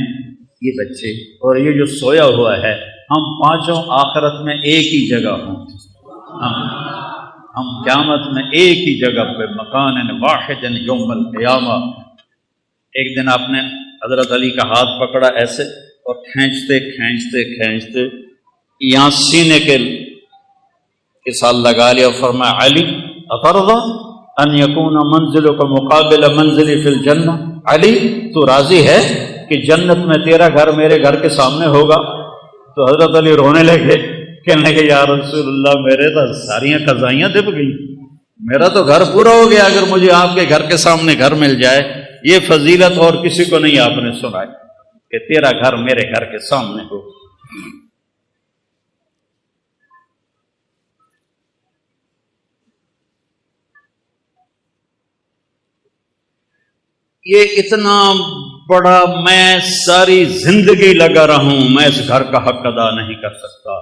یہ بچے اور یہ جو سویا ہوا ہے، ہم پانچوں آخرت میں ایک ہی جگہ ہوں. ہم قیامت میں ایک ہی جگہ پہ، مکان واحد یوم القیامہ. ایک دن آپ نے حضرت علی کا ہاتھ پکڑا ایسے اور کھینچتے کھینچتے کھینچتے یہاں سینے کے ساتھ لگا لیا. فرمایا علی اترضا ان یکون منزلک مقابل منزلی فی الجنہ، علی تو راضی ہے کہ جنت میں تیرا گھر میرے گھر کے سامنے ہوگا؟ تو حضرت علی رونے لگے، کہنے لگے یا رسول اللہ میرے تو ساریاں قضائیاں دب گئی، میرا تو گھر پورا ہو گیا اگر مجھے آپ کے گھر کے سامنے گھر مل جائے. یہ فضیلت اور کسی کو نہیں آپ نے سنائی کہ تیرا گھر میرے گھر کے سامنے ہو. یہ اتنا بڑا، میں ساری زندگی لگا رہا ہوں، میں اس گھر کا حق ادا نہیں کر سکتا.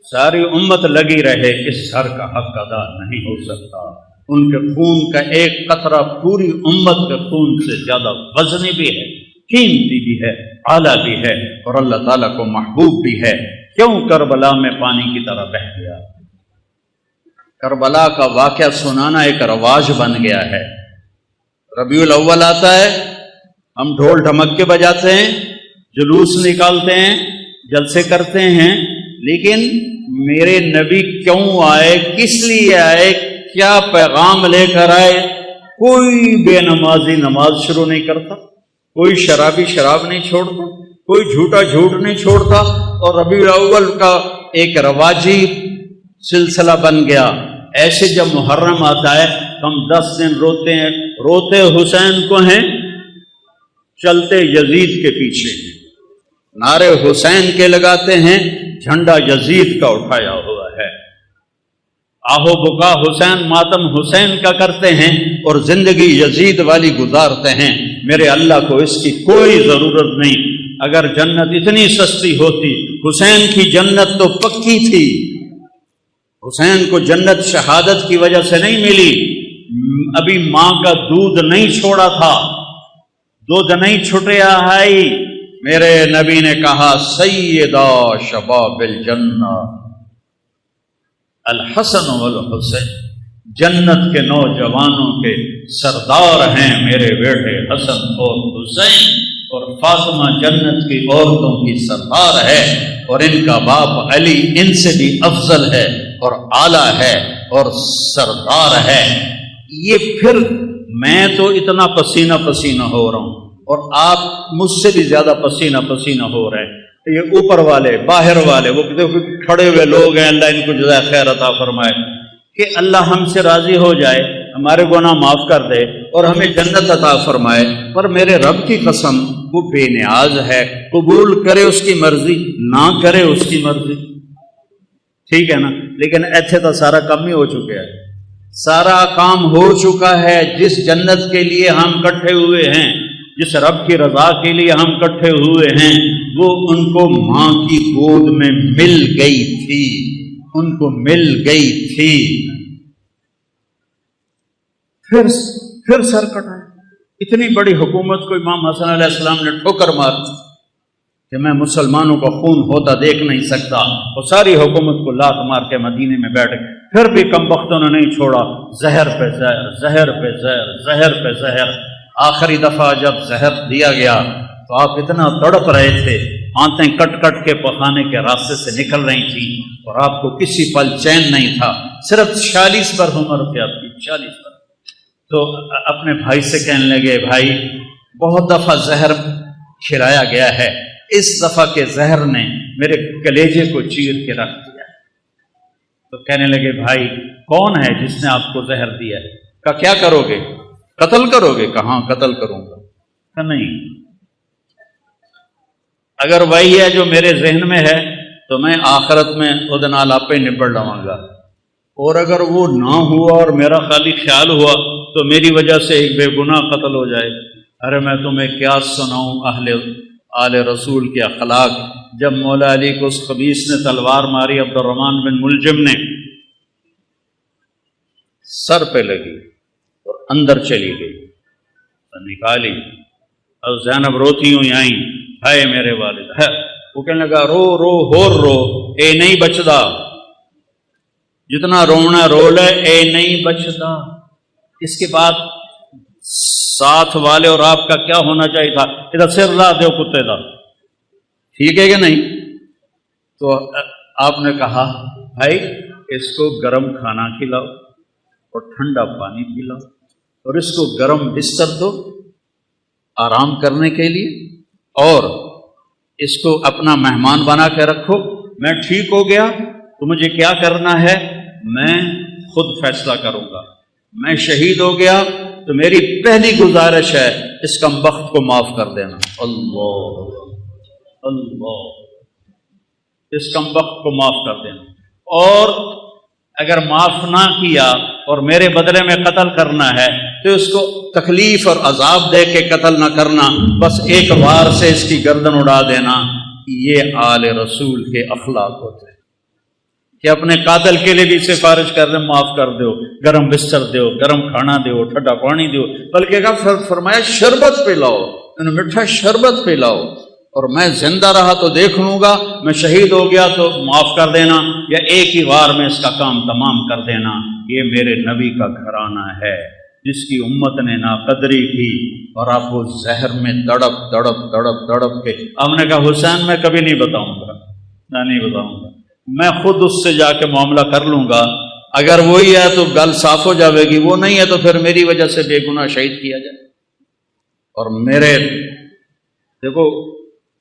ساری امت لگی رہے، اس گھر کا حق ادا نہیں ہو سکتا. ان کے خون کا ایک قطرہ پوری امت کے خون سے زیادہ وزنی بھی ہے، قیمتی بھی ہے، اعلیٰ بھی ہے، اور اللہ تعالیٰ کو محبوب بھی ہے. کیوں کربلا میں پانی کی طرح بہہ گیا؟ کربلا کا واقعہ سنانا ایک رواج بن گیا ہے. ربیع الاول آتا ہے، ہم ڈھول ڈھمکے بجاتے ہیں، جلوس نکالتے ہیں، جلسے کرتے ہیں، لیکن میرے نبی کیوں آئے، کس لیے آئے، کیا پیغام لے کر آئے؟ کوئی بے نمازی نماز شروع نہیں کرتا، کوئی شرابی شراب نہیں چھوڑتا، کوئی جھوٹا جھوٹ نہیں چھوڑتا. اور ربیع الاول کا ایک رواجی سلسلہ بن گیا. ایسے جب محرم آتا ہے ہم 10 دن روتے ہیں. روتے حسین کو ہیں، چلتے یزید کے پیچھے ہیں، نعرے حسین کے لگاتے ہیں، جھنڈا یزید کا اٹھایا ہوا ہے. آہو بکا حسین، ماتم حسین کا کرتے ہیں اور زندگی یزید والی گزارتے ہیں. میرے اللہ کو اس کی کوئی ضرورت نہیں. اگر جنت اتنی سستی ہوتی، حسین کی جنت تو پکی تھی. حسین کو جنت شہادت کی وجہ سے نہیں ملی، ابھی ماں کا دودھ نہیں چھوڑا تھا، دودھ نہیں چھٹیا ہے. میرے نبی نے کہا سیدہ شباب الجنہ الحسن والحسین، جنت کے نوجوانوں کے سردار ہیں میرے بیٹے حسن اور حسین، اور فاطمہ جنت کی عورتوں کی سردار ہے، اور ان کا باپ علی ان سے بھی افضل ہے اور اعلیٰ ہے اور سردار ہے. یہ پھر میں تو اتنا پسینہ پسینہ ہو رہا ہوں اور آپ مجھ سے بھی زیادہ پسینہ پسینہ ہو رہے ہیں. یہ اوپر والے باہر والے وہ کھڑے ہوئے لوگ ہیں، اللہ ان کو جزائے خیر عطا فرمائے کہ اللہ ہم سے راضی ہو جائے، ہمارے گناہ معاف کر دے اور ہمیں جنت عطا فرمائے. پر میرے رب کی قسم وہ بے نیاز ہے، قبول کرے اس کی مرضی، نہ کرے اس کی مرضی. ٹھیک ہے نا؟ لیکن ایتھے تو سارا کام ہی ہو چکا ہے، سارا کام ہو چکا ہے. جس جنت کے لیے ہم اکٹھے ہوئے ہیں، جس رب کی رضا کے لیے ہم اکٹھے ہوئے ہیں، وہ ان کو ماں کی گود میں مل گئی تھی، ان کو مل گئی تھی. پھر سر کٹائے. اتنی بڑی حکومت کو امام حسن علیہ السلام نے ٹھوکر مار کہ میں مسلمانوں کا خون ہوتا دیکھ نہیں سکتا، اور ساری حکومت کو لات مار کے مدینے میں بیٹھ گئے. پھر بھی کم بختوں نے نہیں چھوڑا، زہر پہ زہر، زہر پہ زہر، زہر پہ زہر. آخری دفعہ جب زہر دیا گیا تو آپ اتنا تڑپ رہے تھے، آنتیں کٹ کٹ کے پخانے کے راستے سے نکل رہی تھیں، اور آپ کو کسی پل چین نہیں تھا. صرف 46 پر عمر تھی آپ کی، 46 پر. تو اپنے بھائی سے کہنے لگے، بھائی بہت دفعہ زہر کھلایا گیا ہے، اس دفعہ کے زہر نے میرے کلیجے کو چیر کے رکھ دیا. تو کہنے لگے، بھائی کون ہے جس نے آپ کو زہر دیا ہے؟ کہا کیا کرو گے؟ قتل کرو گے؟ کہاں قتل کروں گا. کہ نہیں، اگر وہی ہے جو میرے ذہن میں ہے تو میں آخرت میں خود نال آپ پہ نبڑ لواں گا، اور اگر وہ نہ ہوا اور میرا خالی خیال ہوا تو میری وجہ سے ایک بے گناہ قتل ہو جائے. ارے میں تمہیں کیا سناؤں آل رسول کے اخلاق. جب مولا علی کو اس خبیث نے تلوار ماری، عبد الرحمن بن ملجم نے، سر پہ لگی اور اندر چلی گئی، نکالی، اور زینب روتی ہوئی آئیں، ہائے میرے والد ہے. وہ کہنے لگا، رو رو ہور رو، اے نہیں بچدا، جتنا رونا رو لے، اے نہیں بچدا. اس کے بعد ساتھ والے اور آپ کا کیا ہونا چاہیے تھا؟ ادھر سر لا دو کتے دا، ٹھیک ہے کہ نہیں؟ تو آپ نے کہا، بھائی اس کو گرم کھانا کھلاؤ اور ٹھنڈا پانی پلاؤ، اور اس کو گرم بستر دو آرام کرنے کے لیے، اور اس کو اپنا مہمان بنا کے رکھو. میں ٹھیک ہو گیا تو مجھے کیا کرنا ہے میں خود فیصلہ کروں گا. میں شہید ہو گیا تو میری پہلی گزارش ہے اس کم بخت کو معاف کر دینا. اللہ اللہ، اس کم بخت کو معاف کر دینا. اور اگر معاف نہ کیا اور میرے بدلے میں قتل کرنا ہے تو اس کو تکلیف اور عذاب دے کے قتل نہ کرنا، بس ایک وار سے اس کی گردن اڑا دینا. یہ آل رسول کے اخلاق ہوتے ہیں کہ اپنے قاتل کے لیے بھی سفارش کر دیں، معاف کر دو، گرم بستر دو، گرم کھانا دو، ٹھنڈا پانی دو، بلکہ فرمایا شربت پلاؤ، میٹھا شربت پلاؤ. اور میں زندہ رہا تو دیکھ لوں گا، میں شہید ہو گیا تو معاف کر دینا، یا ایک ہی بار میں اس کا کام تمام کر دینا۔ یہ میرے نبی کا گھرانہ ہے جس کی امت نے ناقدری کی، اور آپ کو زہر میں تڑپ تڑپ تڑپ تڑپ کے آپ نے کہا حسین میں کبھی نہیں بتاؤں گا، میں نہیں بتاؤں گا، میں خود اس سے جا کے معاملہ کر لوں گا، اگر وہی ہے تو گل صاف ہو جاوے گی، وہ نہیں ہے تو پھر میری وجہ سے بے گناہ شہید کیا جائے۔ اور میرے دیکھو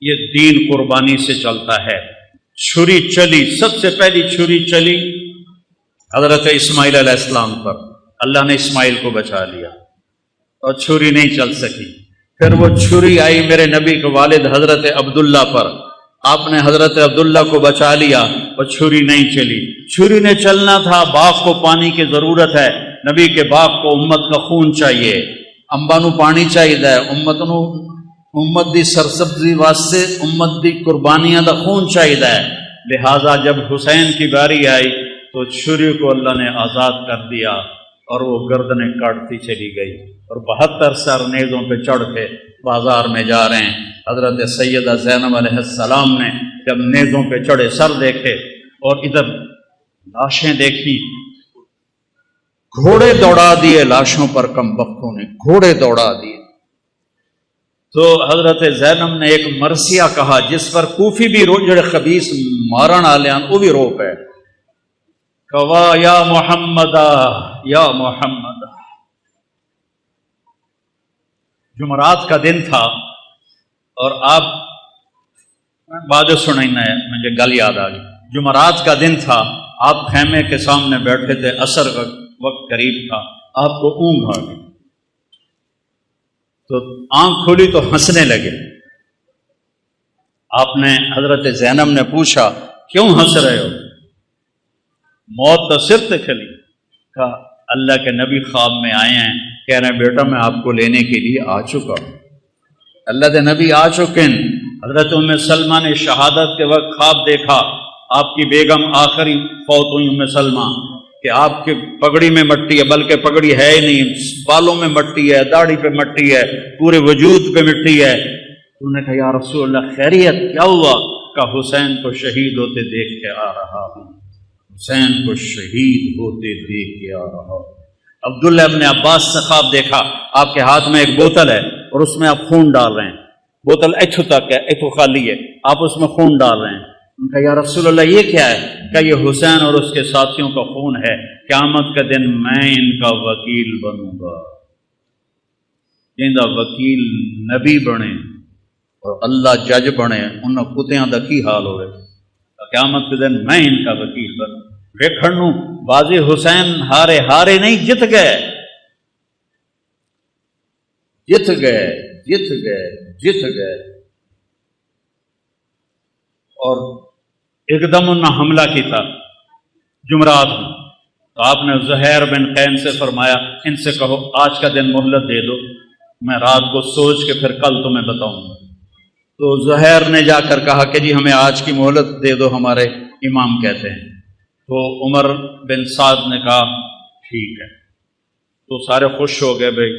یہ دین قربانی سے چلتا ہے۔ چھری چلی، سب سے پہلی چھری چلی حضرت اسماعیل علیہ السلام پر، اللہ نے اسماعیل کو بچا لیا اور چھری نہیں چل سکی۔ پھر وہ چھری آئی میرے نبی کے والد حضرت عبداللہ پر، آپ نے حضرت عبداللہ کو بچا لیا اور چھری نہیں چلی۔ چھری نے چلنا تھا، باغ کو پانی کی ضرورت ہے، نبی کے باغ کو امت کا خون چاہیے، انباں نوں پانی چاہیے، امت دی سرسبزی واسطے امت دی قربانیاں دا خون چاہیے۔ لہذا جب حسین کی باری آئی تو چھری کو اللہ نے آزاد کر دیا اور وہ گردنیں کاٹتی چلی گئی، اور 72 سر نیزوں پہ چڑھ کے بازار میں جا رہے ہیں۔ حضرت سیدہ زینب علیہ السلام نے جب نیزوں پہ چڑھے سر دیکھے اور ادھر لاشیں دیکھی، گھوڑے دوڑا دیے لاشوں پر، کم بختوں نے گھوڑے دوڑا دیے۔ تو حضرت زینب نے ایک مرثیہ کہا جس پر کوفی بھی جڑے خبیث مارن والے ہیں وہ بھی رو پے، کہا یا محمد یا محمد۔ جمعرات کا دن تھا اور آپ بعد سننا ہے، مجھے گل یاد آ گئی، جمعرات کا دن تھا، آپ خیمے کے سامنے بیٹھے تھے، عصر کا وقت قریب تھا، آپ کو اونگ آ گئی تو آنکھ کھولی تو ہنسنے لگے۔ آپ نے حضرت زینب نے پوچھا کیوں ہنس رہے ہو؟ موت تو سر سے کھلی۔ کہا اللہ کے نبی خواب میں آئے ہیں، کہہ رہے ہیں بیٹا میں آپ کو لینے کے لیے آ چکا ہوں۔ اللہ کے نبی آ چکے ہیں۔ حضرت ام سلمہ نے شہادت کے وقت خواب دیکھا، آپ کی بیگم آخری فوت ہوئی ام سلمہ، کہ آپ کے پگڑی میں مٹی ہے، بلکہ پگڑی ہے ہی نہیں، بالوں میں مٹی ہے، داڑھی پہ مٹی ہے، پورے وجود پہ مٹی ہے۔ انہوں نے کہا یا رسول اللہ خیریت کیا ہوا؟ کہ حسین کو شہید ہوتے دیکھ کے آ رہا ہوں، حسین کو شہید ہوتے دیکھ کے آ رہا ہوں۔ عبداللہ ابن عباس سے خواب دیکھا، آپ کے ہاتھ میں ایک بوتل ہے اور اس میں آپ خون ڈال رہے ہیں، بوتل ایتھو تک ہے، ایتھو خالی ہے، آپ اس میں خون ڈال رہے ہیں۔ کہا یا رسول اللہ یہ کیا ہے؟ کہ یہ حسین اور اس کے ساتھیوں کا خون ہے، قیامت کے دن میں ان کا وکیل بنوں گا۔ جنہاں وکیل نبی بنے اور اللہ جج بنے، انہاں کتیاں دا کی حال ہوئے؟ قیامت کے دن میں ان کا وکیل بنوں۔ ویکھن بازی حسین ہارے نہیں، جت گئے جت گئے جت گئے جت گئے۔ اور ایک دم انہوں نے حملہ کیا جمعرات میں، تو آپ نے زہیر بن قین سے فرمایا ان سے کہو آج کا دن مہلت دے دو، میں رات کو سوچ کے پھر کل تمہیں بتاؤں گا۔ تو زہیر نے جا کر کہا کہ جی ہمیں آج کی مہلت دے دو، ہمارے امام کہتے ہیں۔ تو عمر بن سعد نے کہا ٹھیک ہے۔ تو سارے خوش ہو گئے، بھائی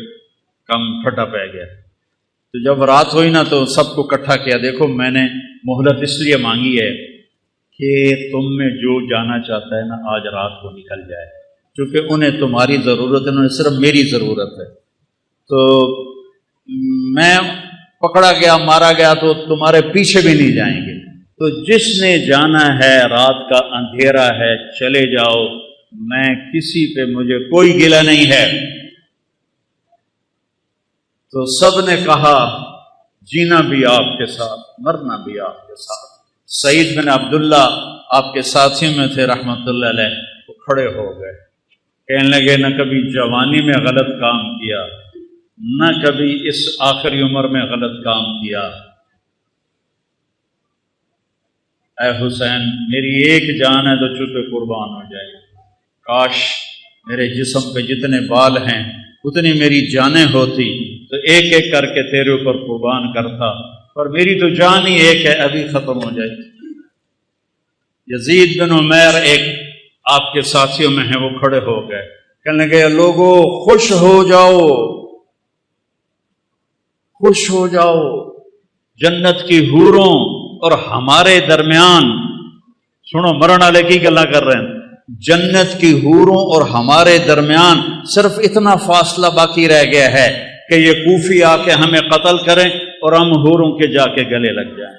کم پھٹا پہ گیا۔ تو جب رات ہوئی نا تو سب کو اکٹھا کیا، دیکھو میں نے مہلت اس لیے مانگی ہے کہ تم میں جو جانا چاہتا ہے نا آج رات کو نکل جائے، کیونکہ انہیں تمہاری ضرورت ہے، انہیں صرف میری ضرورت ہے۔ تو میں پکڑا گیا، مارا گیا تو تمہارے پیچھے بھی نہیں جائیں گے، تو جس نے جانا ہے رات کا اندھیرا ہے چلے جاؤ، میں کسی پہ مجھے کوئی گلہ نہیں ہے۔ تو سب نے کہا جینا بھی آپ کے ساتھ، مرنا بھی آپ کے ساتھ۔ سعید بن عبداللہ آپ کے ساتھیوں میں تھے رحمت اللہ علیہ، وہ کھڑے ہو گئے، کہنے لگے نہ کبھی جوانی میں غلط کام کیا، نہ کبھی اس آخری عمر میں غلط کام کیا۔ اے حسین میری ایک جان ہے تو چوپے قربان ہو جائے، کاش میرے جسم پہ جتنے بال ہیں اتنی میری جانیں ہوتی تو ایک ایک کر کے تیرے اوپر قربان کرتا، پر میری تو جان ہی ایک ہے، ابھی ختم ہو جائے۔ یزید بن عمیر ایک آپ کے ساتھیوں میں ہیں، وہ کھڑے ہو گئے، کہنے لگے لوگوں خوش ہو جاؤ، خوش ہو جاؤ، جنت کی حوروں اور ہمارے درمیان، سنو مرن والے کی گلا کر رہے ہیں، جنت کی حوروں اور ہمارے درمیان صرف اتنا فاصلہ باقی رہ گیا ہے کہ یہ کوفی آ کے ہمیں قتل کریں اور ہم حوروں کے جا کے گلے لگ جائیں۔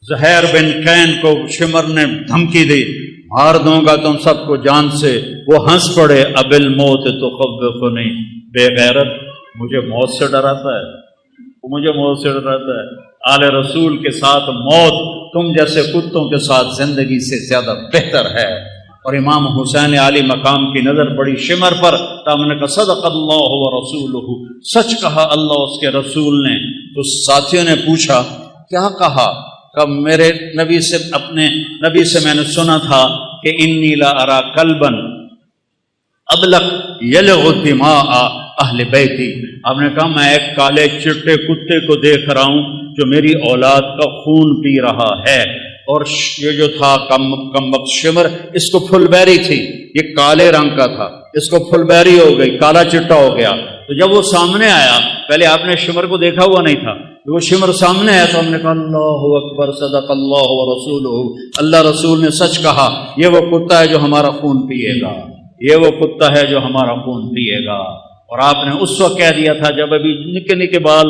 زہیر بن کین کو شمر نے دھمکی دی، مار دوں گا تم سب کو جان سے، وہ ہنس پڑے، اب الموت تخوفنی، بے غیرت مجھے موت سے ڈراتا ہے، مجھے موت سے ڈراتا ہے۔ آل رسول کے ساتھ موت تم جیسے کتوں کے ساتھ زندگی سے زیادہ بہتر ہے۔ اور امام حسین عالی مقام کی نظر پڑی شمر پر، تو ہم نے کہا صدق اللہ و رسولہ، سچ کہا اللہ اس کے رسول نے۔ تو ساتھیوں نے پوچھا کیا کہا؟ کہ میرے نبی سے، اپنے نبی سے میں نے سنا تھا کہ انی لا ارا کلبا ابلغ یلغ دماء اہل بیتی۔ آپ نے کہا میں ایک کالے چٹے کتے کو دیکھ رہا ہوں جو میری اولاد کا خون پی رہا ہے۔ اور یہ جو تھا کم وقت شمر، اس کو پھل بیری تھی، یہ کالے رنگ کا تھا، اس کو پھل بیری ہو گئی، کالا چٹا ہو گیا۔ تو جب وہ سامنے آیا، پہلے آپ نے شمر کو دیکھا ہوا نہیں تھا، وہ شمر سامنے آیا تو ہم نے کہا اللہ اکبر، صدق اللہ و رسولہ، اللہ رسول نے سچ کہا، یہ وہ کتا ہے جو ہمارا خون پیے گا، یہ وہ کتا ہے جو ہمارا خون پیے گا۔ اور آپ نے اس وقت کہہ دیا تھا جب ابھی نکے نکے بال،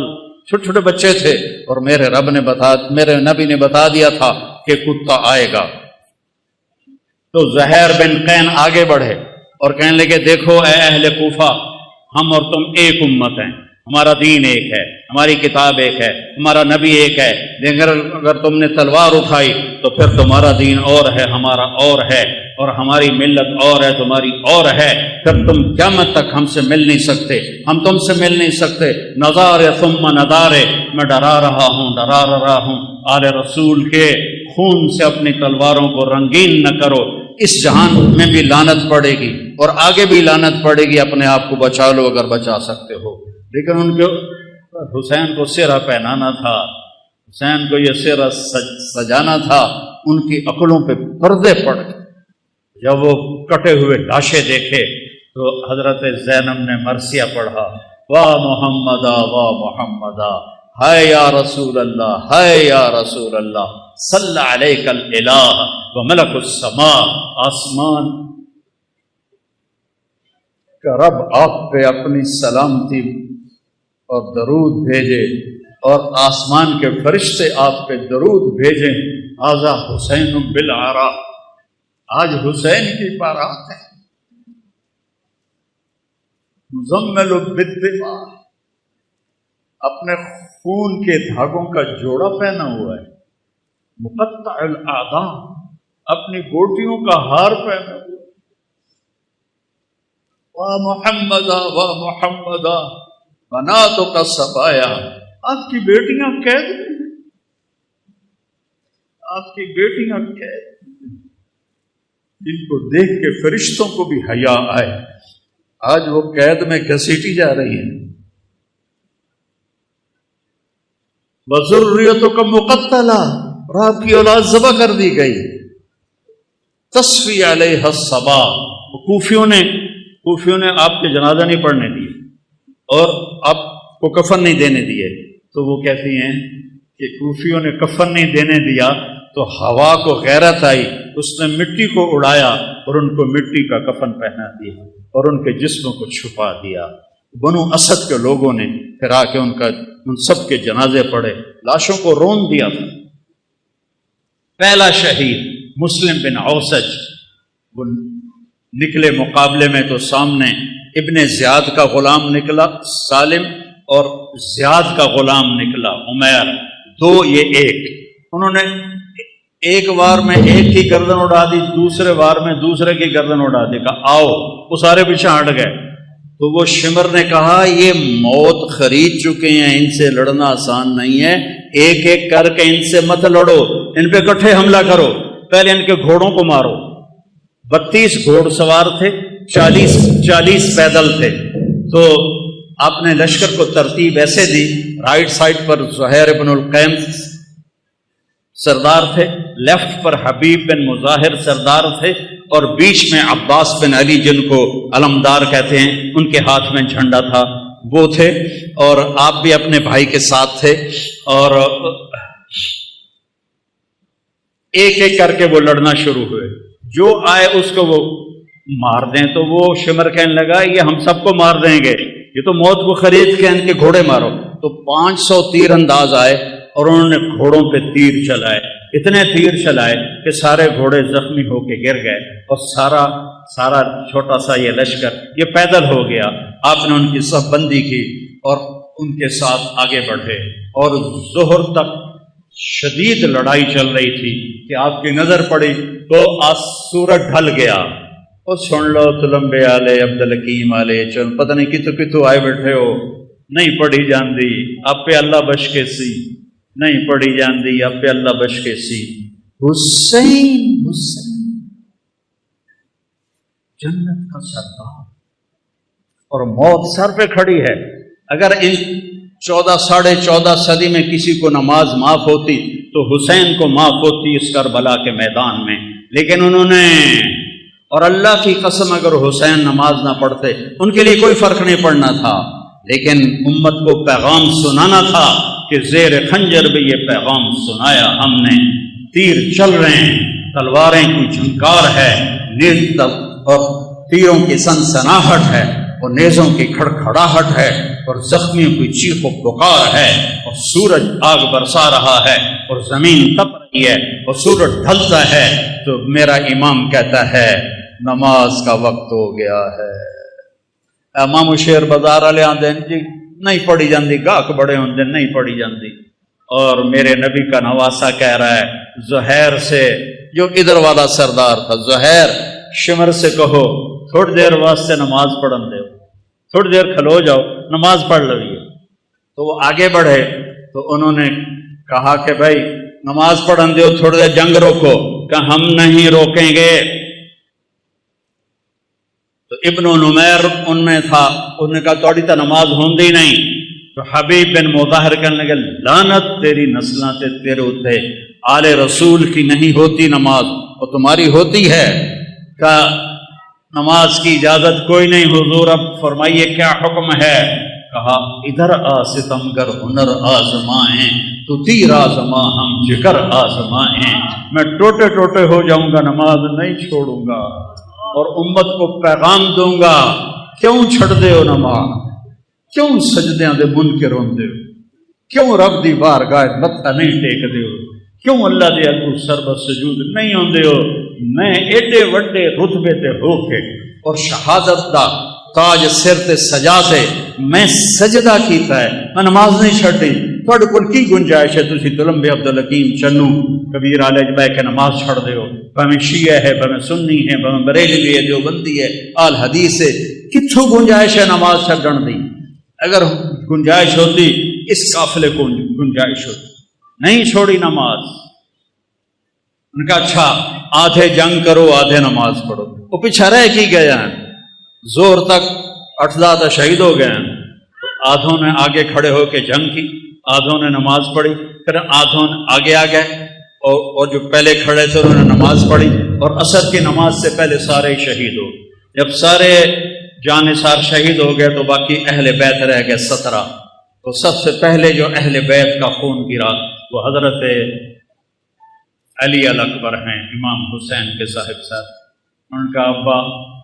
چھوٹے چھوٹے بچے تھے، اور میرے نبی نے بتا دیا تھا کہ کتا آئے گا۔ تو زہیر بن قین آگے بڑھے اور کہنے لگے دیکھو اے اہل کوفہ، ہم اور تم ایک امت ہیں، ہمارا دین ایک ہے، ہماری کتاب ایک ہے، ہمارا نبی ایک ہے، لیکن اگر تم نے تلوار اٹھائی تو پھر تمہارا دین اور ہے، ہمارا اور ہے، اور ہماری ملت اور ہے، تمہاری اور ہے، پھر تم قیامت تک ہم سے مل نہیں سکتے، ہم تم سے مل نہیں سکتے۔ نظارے ثم نظارے، میں ڈرا رہا ہوں آل رسول کے خون سے اپنی تلواروں کو رنگین نہ کرو، اس جہان میں بھی لعنت پڑے گی اور آگے بھی لعنت پڑے گی، اپنے آپ کو بچا لو اگر بچا سکتے ہو۔ لیکن ان کو حسین کو سرہ پہنانا تھا، حسین کو یہ سرہ سجانا تھا، ان کی عقلوں پہ پردے پڑ گئے۔ جب وہ کٹے ہوئے لاشیں دیکھے تو حضرت زینب نے مرثیہ پڑھا، واہ محمدا واہ محمدا، ہائے یا رسول اللہ، ہائے یا رسول اللہ، صلی علیک الالہ و ملک السماء، آسمان کا رب آپ پہ اپنی سلامتی اور درود بھیجے، اور آسمان کے فرشتے آپ پہ درود بھیجیں۔ ھذا حسین بالعراء، آج حسین کی بارات ہے، مزمل بالدماء، اپنے خون کے دھاگوں کا جوڑا پہنا ہوا ہے، مقطع الاعضاء، اپنی گوٹیوں کا ہار پہنا ہوا ہے، واہ محمدا واہ محمدا، بناتک سبایا، آپ کی بیٹیاں قید ہیں، آپ کی بیٹیاں قید ہیں۔ ان کو دیکھ کے فرشتوں کو بھی حیا آئے، آج وہ قید میں گھسیٹی جا رہی ہیں۔ وَذُرِّيَّتُكَ مُقَتَّلَةٌ، اور آپ کی اولاد ذبح کر دی گئی۔ تَصْفِي عَلَيْهَا الصَّبَا، کوفیوں نے آپ کے جنازہ نہیں پڑھنے دیے اور آپ کو کفن نہیں دینے دیے، تو وہ کہتی ہیں کہ کوفیوں نے کفن نہیں دینے دیا تو ہوا کو غیرت آئی، اس نے مٹی کو اڑایا اور ان کو مٹی کا کفن پہنا دیا اور ان کے جسموں کو چھپا دیا۔ بنو اسد کے لوگوں نے پھر آ کے ان سب کے جنازے پڑھے، لاشوں کو رون دیا تھا۔ پہلا شہید مسلم بن اوسج، وہ نکلے مقابلے میں تو سامنے ابن زیاد کا غلام نکلا سالم، اور زیاد کا غلام نکلا عمیر، دو یہ ایک، انہوں نے ایک وار میں ایک کی گردن اڑا دی، دوسرے وار میں دوسرے کی گردن اڑا دی، کہا آؤ، وہ سارے پیچھے ہٹ گئے۔ تو وہ شمر نے کہا یہ موت خرید چکے ہیں، ان سے لڑنا آسان نہیں ہے، ایک ایک کر کے ان سے مت لڑو، ان پہ اکٹھے حملہ کرو، پہلے ان کے گھوڑوں کو مارو۔ 32 گھوڑ سوار تھے، 40 پیدل تھے۔ تو آپ نے لشکر کو ترتیب ایسے دی، رائٹ سائڈ پر زہیر بن القیم سردار تھے، لیفٹ پر حبیب بن مظاہر سردار تھے، اور بیچ میں عباس بن علی جن کو علمدار کہتے ہیں، ان کے ہاتھ میں جھنڈا تھا۔ وہ تھے، اور آپ بھی اپنے بھائی کے ساتھ تھے، اور ایک ایک کر کے وہ لڑنا شروع ہوئے، جو آئے اس کو وہ مار دیں۔ تو وہ شمر کہنے لگا یہ ہم سب کو مار دیں گے، یہ تو موت کو خرید کے ان کے گھوڑے مارو۔ تو 500 تیر انداز آئے اور انہوں نے گھوڑوں پہ تیر چلائے، اتنے تیر چلائے کہ سارے گھوڑے زخمی ہو کے گر گئے، اور سارا چھوٹا سا یہ لشکر یہ پیدل ہو گیا۔ آپ نے ان کی صف بندی کی اور ان کے ساتھ آگے بڑھے، اور ظہر تک شدید لڑائی چل رہی تھی کہ آپ کی نظر پڑی تو سورج ڈھل گیا، اور سن لو تلمبے آلے عبدالحکیم آلے چل، پتہ نہیں کتوں آئے بیٹھے ہو، نہیں پڑھی جاندی آپ پہ اللہ بش کے سی، نہیں پڑھی جاندی آپ پہ اللہ بش کے سی۔ حسین جنت کا سردار، اور موت سر پہ کھڑی ہے۔ اگر ان 14 صدی میں کسی کو نماز معاف ہوتی تو حسین کو معاف ہوتی اس کربلا کے میدان میں، لیکن انہوں نے، اور اللہ کی قسم اگر حسین نماز نہ پڑھتے ان کے لیے کوئی فرق نہیں پڑنا تھا، لیکن امت کو پیغام سنانا تھا کہ زیر خنجر بھی یہ پیغام سنایا ہم نے، تیر چل رہے ہیں، تلواریں کی جھنکار ہے، نیز اور تیروں کی سنسناہٹ ہے، اور نیزوں کی کھڑکھڑاہٹ ہے، اور زخمیوں کی چیخ و پکار ہے، اور سورج آگ برسا رہا ہے، اور زمین تپ رہی ہے، اور سورج ڈھلتا ہے، تو میرا امام کہتا ہے نماز کا وقت ہو گیا ہے۔ امام شیر بازار والے آندے جی نہیں پڑھی جاندی، گاہک بڑے ہوندے نہیں پڑھی جاندی، اور میرے نبی کا نواسا کہہ رہا ہے زہیر سے، جو ادھر والا سردار تھا، زہیر شمر سے کہو تھوڑی دیر واسطے نماز پڑھن دے، تھوڑی دیر کھلو جاؤ نماز پڑھ لویے۔ تو وہ آگے بڑھے تو انہوں نے کہا کہ بھائی نماز پڑھن دو، تھوڑی دیر جنگ روکو، کہ ہم نہیں روکیں گے۔ تو ابن نمیر ان میں تھا، انہوں نے کہا توڑی تا نماز ہوندی نہیں۔ تو حبیب بن مظاہر کہنے لگے لعنت تیری نسلاں تے تیرے اوتے، آل رسول کی نہیں ہوتی نماز اور تمہاری ہوتی ہے، کہ نماز کی اجازت کوئی نہیں حضور، اب فرمائیے کیا حکم ہے؟ کہا ادھر آ ستمگر ہنر آزمائیں، تو تیر آزما ہم جگر آزمائیں، میں ٹوٹے ٹوٹے ہو جاؤں گا نماز نہیں چھوڑوں گا، اور امت کو پیغام دوں گا کیوں چھڑ دے ہو نماز، کیوں سجدیاں دے منکر ہوندے ہو، کیوں رب دی بارگاہ متھا نہیں ٹیک دے ہو، کیوں اللہ دے اگوں سربت سجود نہیں ہوندے ہو۔ میں ایڈے وڈے رتبے تے ہو کے اور شہادت دا تاج سر تے سجا تے میں سجدہ کیتا ہے، میں نماز نہیں چھڈی، تھوڑے کول کی گنجائش ہے تسی تلمبے عبدالحکیم چنو کبیر عالج بہ کے نماز چھڑ دے ہو، بھاویں شیعہ ہے، بھاویں سنی ہے، بھاویں بریلوی ہے، دیوبندی ہے، آل حدیث ہے، کتھوں گنجائش ہے نماز چھڈن دی؟ اگر گنجائش ہوتی اس قافلے کو گنجائش ہوتی، نہیں چھوڑی نماز۔ ان کا اچھا آدھے جنگ کرو آدھے نماز پڑھو، وہ پیچھے رہ کی گئے ہیں، زور تک 8 شہید ہو گئے ہیں۔ آدھوں نے آگے کھڑے ہو کے جنگ کی، آدھوں نے نماز پڑھی، پھر آدھوں آگے آ گئے، اور جو پہلے کھڑے تھے انہوں نے نماز پڑھی، اور عصر کی نماز سے پہلے سارے شہید ہو گئے۔ جب سارے جانثار شہید ہو گئے تو باقی اہل بیت رہ گئے 17۔ تو سب سے پہلے جو اہل بیت کا خون گرا وہ حضرت علی الاکبر ہیں، امام حسین کے صاحب صاحب۔ ان کا ابا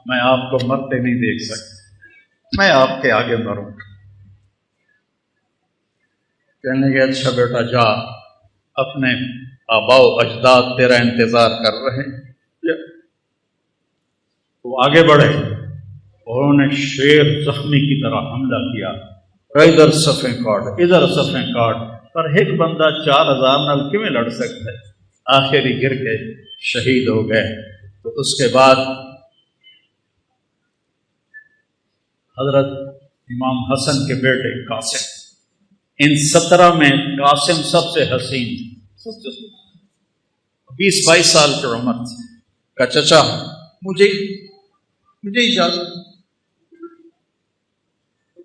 میں آپ کو مرتے نہیں دیکھ سکتا، میں آپ کے آگے مروں۔ کہنے لگے اچھا بیٹا جا، اپنے آباء و اجداد تیرا انتظار کر رہے ہیں۔ وہ آگے بڑھے، انہوں نے شیر زخمی کی طرح حملہ کیا، ادھر صفیں کاٹ ادھر صفیں کاٹ، پر ایک بندہ 4000 نال کیویں لڑ سکتا ہے؟ آخری گر کے شہید ہو گئے۔ تو اس کے بعد حضرت امام حسن کے بیٹے قاسم، ان 17 میں قاسم سب سے حسین، 20-22 سال کی عمر تھی۔ کہ چچا مجھے اجازت،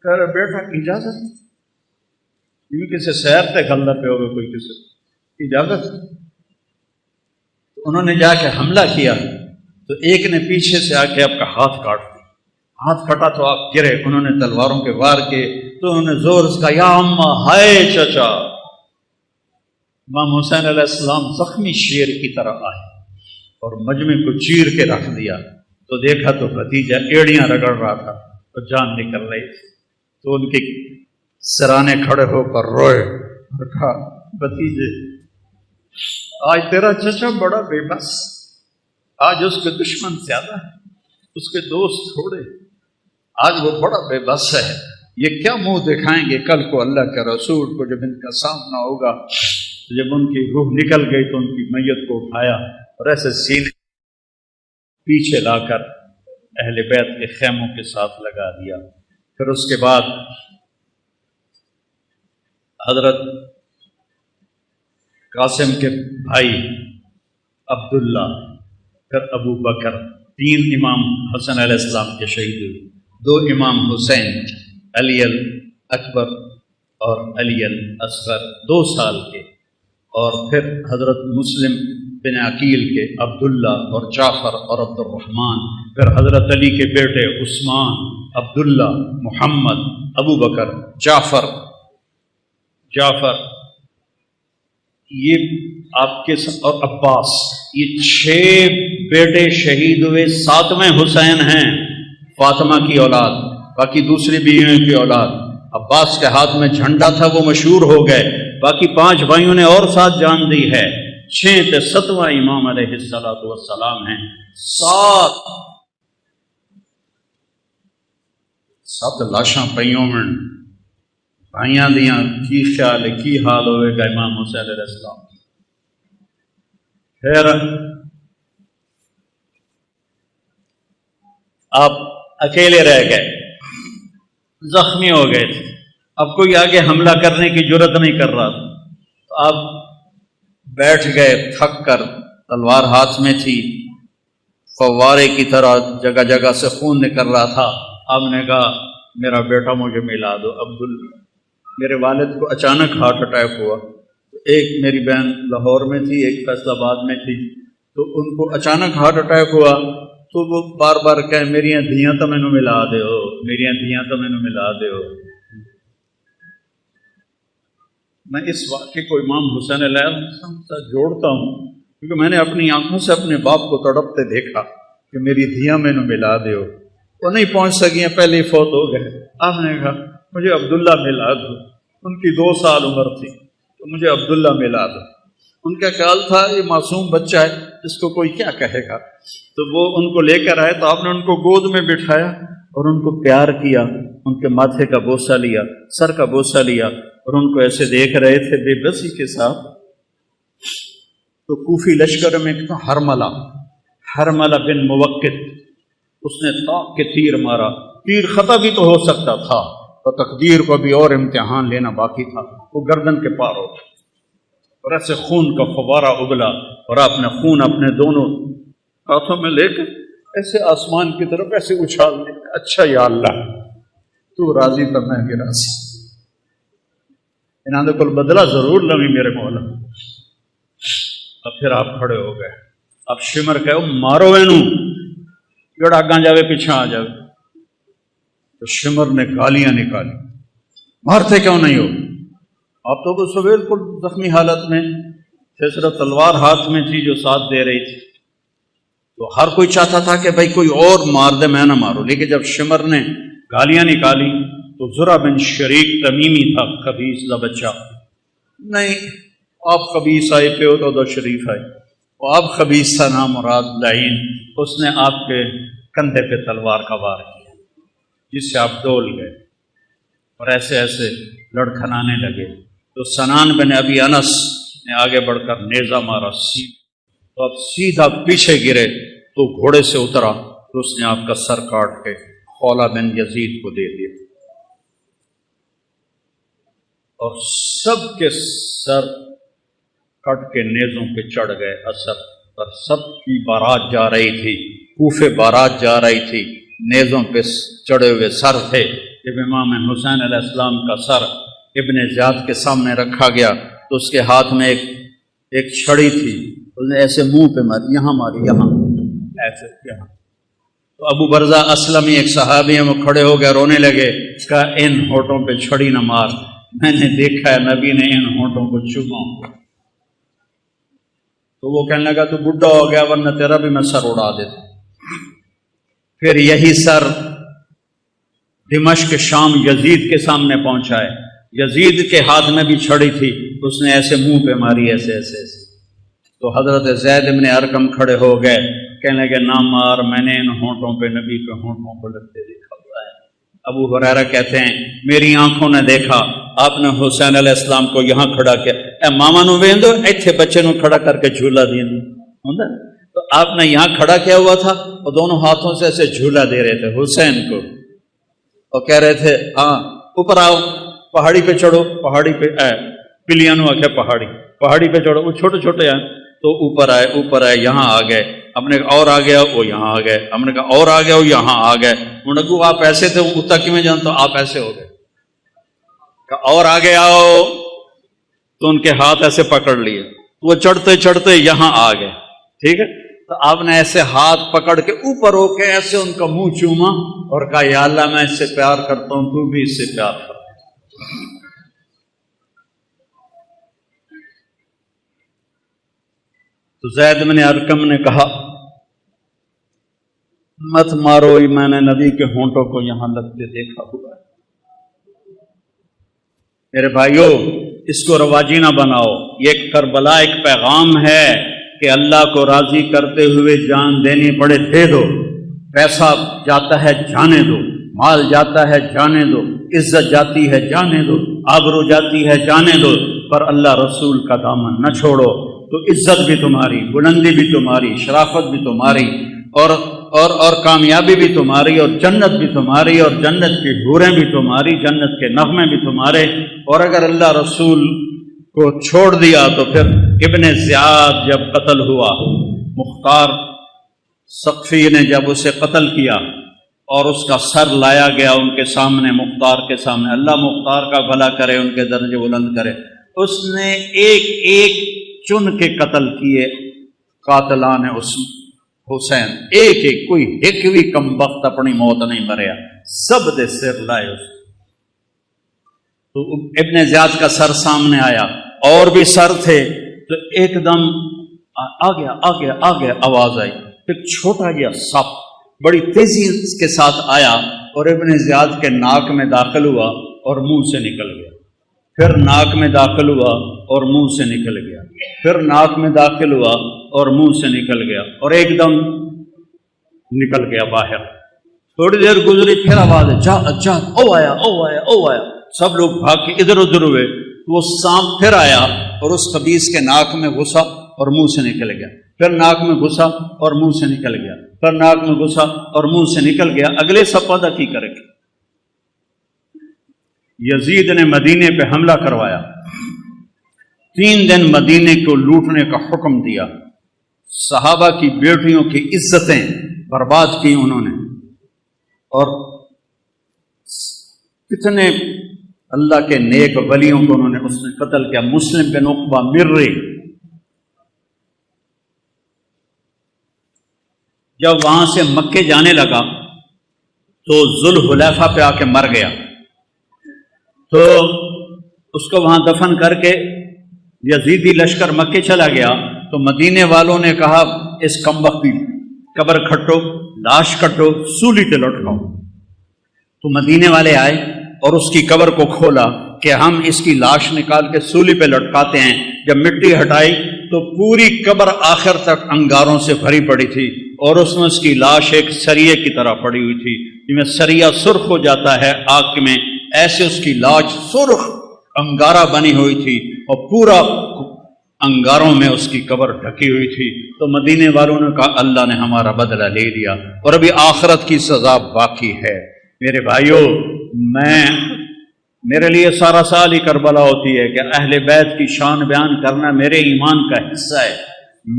کہہ رہے بیٹا اجازت؟ یہ کسی سیر تے گھلنا پہ ہوگا کوئی کسی اجازت؟ انہوں نے جا کے حملہ کیا تو ایک نے پیچھے سے آ کے آپ کا ہاتھ کاٹ دیا، ہاتھ کٹا تو آپ گرے، انہوں نے تلواروں کے وار کے تو انہوں نے زور سے کہا یا اماں ہائے چچا. امام حسین علیہ السلام زخمی شیر کی طرح آئے اور مجمع کو چیر کے رکھ دیا. تو دیکھا تو بھتیجا ایڑیاں رگڑ رہا تھا تو جان نکل رہی تھی. تو ان کے سرانے کھڑے ہو کر روئے اور کہا بھتیجے آج تیرا چچا بڑا بے بس، آج اس کے دشمن زیادہ ہے، اس کے دوست تھوڑے، آج وہ بڑا بے بس ہے. یہ کیا منہ دکھائیں گے کل کو اللہ کے رسول کو جب ان کا سامنا ہوگا. جب ان کی روح نکل گئی تو ان کی میت کو اٹھایا اور ایسے سینے پیچھے لا کر اہل بیت کے خیموں کے ساتھ لگا دیا. پھر اس کے بعد حضرت قاسم کے بھائی عبداللہ، پھر ابو بکر، 3 امام حسن علیہ السلام کے شہید ہوئے، 2 امام حسین، علی الاکبر اور علی الاصغر 2 سال کے، اور پھر حضرت مسلم بن عقیل کے عبداللہ اور جعفر اور عبد الرحمن، پھر حضرت علی کے بیٹے عثمان، عبداللہ، محمد، ابو بکر، جعفر یہ آپ کے اور عباس، یہ 6 بیٹے شہید ہوئے. 7ویں حسین ہیں فاطمہ کی اولاد، باقی دوسری بیویوں کی اولاد. عباس کے ہاتھ میں جھنڈا تھا، وہ مشہور ہو گئے. باقی 5 بھائیوں نے اور ساتھ جان دی ہے. 6 تے 7واں امام علیہ السلام ہیں. 7 لاشاں پئیوں میں بھائیاں دیاں کی خیال ہے کی حال ہوئے گا امام حسین علیہ السلام. پھر آپ اکیلے رہ گئے، زخمی ہو گئے تھے، اب کوئی آگے حملہ کرنے کی جرت نہیں کر رہا تھا. تو آپ بیٹھ گئے تھک کر، تلوار ہاتھ میں تھی، فوارے کی طرح جگہ جگہ سے خون نکل رہا تھا. آپ نے کہا میرا بیٹا مجھے ملا دو. عبداللہ، میرے والد کو اچانک ہارٹ اٹیک ہوا. ایک میری بہن لاہور میں تھی، ایک فیصل آباد میں تھی، تو ان کو اچانک ہارٹ اٹیک ہوا. تو وہ بار بار کہیں میریاں دھیاں تو مینوں ملا دیو، میریاں دھیاں تو مینوں ملا دیو. میں اس واقعے کو امام حسین علیہ السلام سے جوڑتا ہوں کیونکہ میں نے اپنی آنکھوں سے اپنے باپ کو تڑپتے دیکھا کہ میری دھیاں مینوں ملا دیو. وہ نہیں پہنچ سکیاں، پہلے ہی فوت ہو گئے. آپ نے کہا مجھے عبداللہ ملا دو. ان کی 2 سال عمر تھی تو مجھے عبداللہ ملا دو. ان کا خیال تھا یہ معصوم بچہ ہے، اس کو کوئی کیا کہے گا. تو وہ ان کو لے کر آئے تو آپ نے ان کو گود میں بٹھایا اور ان کو پیار کیا، ان کے ماتھے کا بوسہ لیا، سر کا بوسہ لیا، اور ان کو ایسے دیکھ رہے تھے بے بسی کے ساتھ. تو کوفی لشکر میں ایک تھا حرملہ بن موقت، اس نے طاق کے تیر مارا. تیر خطا بھی تو ہو سکتا تھا، تو تقدیر کو بھی اور امتحان لینا باقی تھا. وہ گردن کے پار ہو اور ایسے خون کا فوارہ ابلا، اور آپ نے خون اپنے دونوں ہاتھوں میں لے کر ایسے آسمان کی طرف ایسے اچھال دیا. اچھا یا اللہ تو راضی تو میں بھی راضی، انہوں نے کل بدلہ ضرور لوی میرے مولا. اب پھر آپ کھڑے ہو گئے. اب شمر کہو مارو اینو جڑا اگاں جاوے پیچھے آ جاوے. تو شمر نے گالیاں نکالی، مارتے کیوں نہیں ہو؟ آپ تو بس بالکل زخمی حالت میں تھے، صرف تلوار ہاتھ میں تھی جو ساتھ دے رہی تھی. تو ہر کوئی چاہتا تھا کہ بھائی کوئی اور مار دے، میں نہ مارو. لیکن جب شمر نے گالیاں نکالی تو زرع بن شریک تمیمی تھا، خبیث کا بچہ. نہیں آپ خبیث آئے پہ ہو تو شریف آئے، وہ آپ خبیث تھا نام مراد لعین. اس نے آپ کے کندھے پہ تلوار کا وار کیا جس سے آپ ڈول گئے اور ایسے ایسے لڑکھنانے لگے. تو سنان بن ابی انس نے آگے بڑھ کر نیزہ مارا، تو آپ سیدھا پیچھے گرے تو گھوڑے سے اترا تو اس نے آپ کا سر کاٹ کے خولہ بن یزید کو دے دیا. اور سب کے سر کٹ کے نیزوں پہ چڑھ گئے. اثر پر سب کی بارات جا رہی تھی، کوفے بارات جا رہی تھی، نیزوں پہ چڑھے ہوئے سر تھے. جب امام حسین علیہ السلام کا سر ابن زیاد کے سامنے رکھا گیا تو اس کے ہاتھ میں ایک چھڑی تھی، اس نے ایسے منہ پہ ماری، یہاں ماری، یہاں ایسے، یہاں تو ابو برزہ اسلمی ایک صحابی ہیں، وہ کھڑے ہو گئے، رونے لگے، کہا ان ہونٹوں پہ چھڑی نہ مار، میں نے دیکھا ہے نبی نے ان ہونٹوں کو چوما۔ تو وہ کہنے لگا تو بڈھا ہو گیا، ورنہ تیرا بھی میں سر اڑا دیتا۔ پھر یہی سر دمشق شام یزید کے سامنے پہنچا ہے، یزید کے ہاتھ میں بھی چھڑی تھی، اس نے ایسے منہ پہ ماری، ایسے ایسے ایسے۔ تو حضرت زید بن ارقم کھڑے ہو گئے، کہنے لگے نہ مار، میں نے ان ہونٹوں پہ نبی کے ہونٹوں کو لگتے دیکھا ہوا ہے۔ ابو ہریرہ کہتے ہیں میری آنکھوں نے دیکھا آپ نے حسین علیہ السلام کو یہاں کھڑا کیا، اے ماما نو ویندو ایتھے بچے نو کھڑا کر کے جھولا دیندو ہوندا، تو آپ نے یہاں کھڑا کیا ہوا تھا اور دونوں ہاتھوں سے ایسے جھولا دے رہے تھے حسین کو، اور کہہ رہے تھے ہاں اوپر آؤ، پہاڑی پہ چڑھو، پہاڑی پہ پلیانو آکھے پہاڑی پہ چڑھو، وہ چھوٹے چھوٹے ہیں تو اوپر آئے یہاں آ گئے، ہم نے کہا اور آ گیا، وہ یہاں آ گئے، ہم نے کہا اور آ گیا، وہ یہاں آ گئے، انہوں نے کہا آپ ایسے تھے اتنا کی میں جانتا ہوں، آپ ایسے ہو گئے، کہا اور آگے آؤ، تو ان کے ہاتھ ایسے پکڑ لیے، وہ چڑھتے چڑھتے یہاں آ گئے، ٹھیک ہے، تو آپ نے ایسے ہاتھ پکڑ کے اوپر ہو کے ایسے ان کا منہ چوما اور کہا یا اللہ میں اس سے پیار کرتا ہوں، تو بھی اس سے پیار کر۔ تو زید بن ارقم نے کہا مت مارو، میں نے نبی کے ہونٹوں کو یہاں لگتے دیکھا ہوا ہے۔ میرے بھائیو اس کو رواجی نہ بناؤ، یہ کربلا ایک پیغام ہے کہ اللہ کو راضی کرتے ہوئے جان دینی پڑے دے دو، پیسہ جاتا ہے جانے دو، مال جاتا ہے جانے دو، عزت جاتی ہے جانے دو، آبرو جاتی ہے جانے دو، پر اللہ رسول کا دامن نہ چھوڑو، تو عزت بھی تمہاری، بلندی بھی تمہاری، شرافت بھی تمہاری، اور کامیابی بھی تمہاری، اور جنت بھی تمہاری، اور جنت کی حوریں بھی تمہاری، جنت کے نغمے بھی تمہارے۔ اور اگر اللہ رسول کو چھوڑ دیا تو پھر ابن زیاد جب قتل ہوا، مختار ثقفی نے جب اسے قتل کیا اور اس کا سر لایا گیا ان کے سامنے، مختار کے سامنے، اللہ مختار کا بھلا کرے، ان کے درجے بلند کرے، اس نے ایک ایک چن کے قتل کیے قاتلان حسین، ایک ایک، کوئی ایک بھی کم بخت اپنی موت نہیں مریا، سب دے سر لائے اس۔ تو ابن زیاد کا سر سامنے آیا، اور بھی سر تھے، تو ایک دم آ گیا آواز آئی، ایک چھوٹا گیا سپ بڑی تیزی کے ساتھ آیا اور ابن زیاد کے ناک میں داخل ہوا اور منہ سے نکل گیا، پھر ناک میں داخل ہوا اور منہ سے نکل گیا، پھر ناک میں داخل ہوا اور منہ سے نکل گیا، اور ایک دم نکل گیا باہر۔ تھوڑی دیر گزری پھر آواز ہے جا او آیا، سب لوگ بھاگ کے ادھر ادھر ہوئے، وہ سانپ پھر آیا اور اس خبیث کے ناک میں گھسا اور منہ سے نکل گیا، پھر ناک میں گھسا اور منہ سے نکل گیا، پھر ناک میں گھسا اور منہ سے نکل گیا۔ اگلے سپادہ کی کرے گا؟ یزید نے مدینے پہ حملہ کروایا، 3 دن مدینے کو لوٹنے کا حکم دیا، صحابہ کی بیٹیوں کی عزتیں برباد کی انہوں نے، اور کتنے اللہ کے نیک ولیوں کو انہوں نے اس نے قتل کیا۔ مسلم بن عقبہ مرری جب وہاں سے مکے جانے لگا تو ذوالحلیفہ پہ آ کے مر گیا، تو اس کو وہاں دفن کر کے یزیدی لشکر مکے چلا گیا، تو مدینے والوں نے کہا اس کمبخت کی قبر کھٹو، لاش کٹو، سولی پہ لٹکاؤ۔ تو مدینے والے آئے اور اس کی قبر کو کھولا کہ ہم اس کی لاش نکال کے سولی پہ لٹکاتے ہیں۔ جب مٹی ہٹائی تو پوری قبر آخر تک انگاروں سے بھری پڑی تھی، اور اس میں اس کی لاش ایک سریے کی طرح پڑی ہوئی تھی، جس میں سریا سرخ ہو جاتا ہے آگ میں، ایسے اس کی لاش سرخ انگارہ بنی ہوئی تھی، اور پورا انگاروں میں اس کی قبر ڈھکی ہوئی تھی۔ تو مدینے والوں نے کہا اللہ نے ہمارا بدلہ لے لیا، اور ابھی آخرت کی سزا باقی ہے۔ میرے بھائیوں، میرے لیے سارا سال ہی کربلا ہوتی ہے کہ اہل بیت کی شان بیان کرنا میرے ایمان کا حصہ ہے،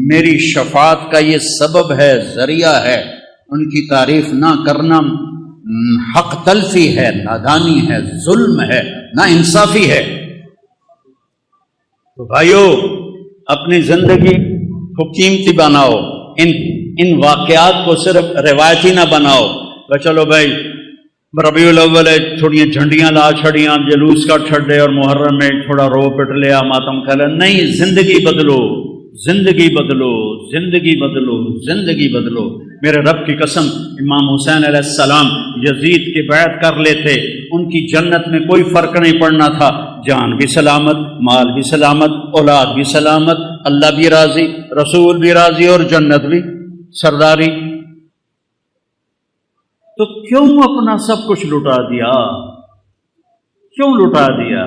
میری شفاعت کا یہ سبب ہے، ذریعہ ہے۔ ان کی تعریف نہ کرنا حق تلفی ہے، نادانی ہے، ظلم ہے، نا انصافی ہے۔ تو بھائیو، اپنی زندگی کو قیمتی بناؤ، ان واقعات کو صرف روایتی نہ بناؤ کہ چلو بھائی ربیع الاول ہے تھوڑی جھنڈیاں لا چھڑیاں جلوس کا چھڑے اور محرم میں تھوڑا رو پٹ لیا ماتم کھا لیا. نہیں، زندگی بدلو، زندگی بدلو، زندگی بدلو، زندگی بدلو. میرے رب کی قسم، امام حسین علیہ السلام یزید کی بیعت کر لیتے، ان کی جنت میں کوئی فرق نہیں پڑنا تھا. جان بھی سلامت، مال بھی سلامت، اولاد بھی سلامت، اللہ بھی راضی، رسول بھی راضی اور جنت بھی سرداری. تو کیوں اپنا سب کچھ لٹا دیا؟ کیوں لٹا دیا؟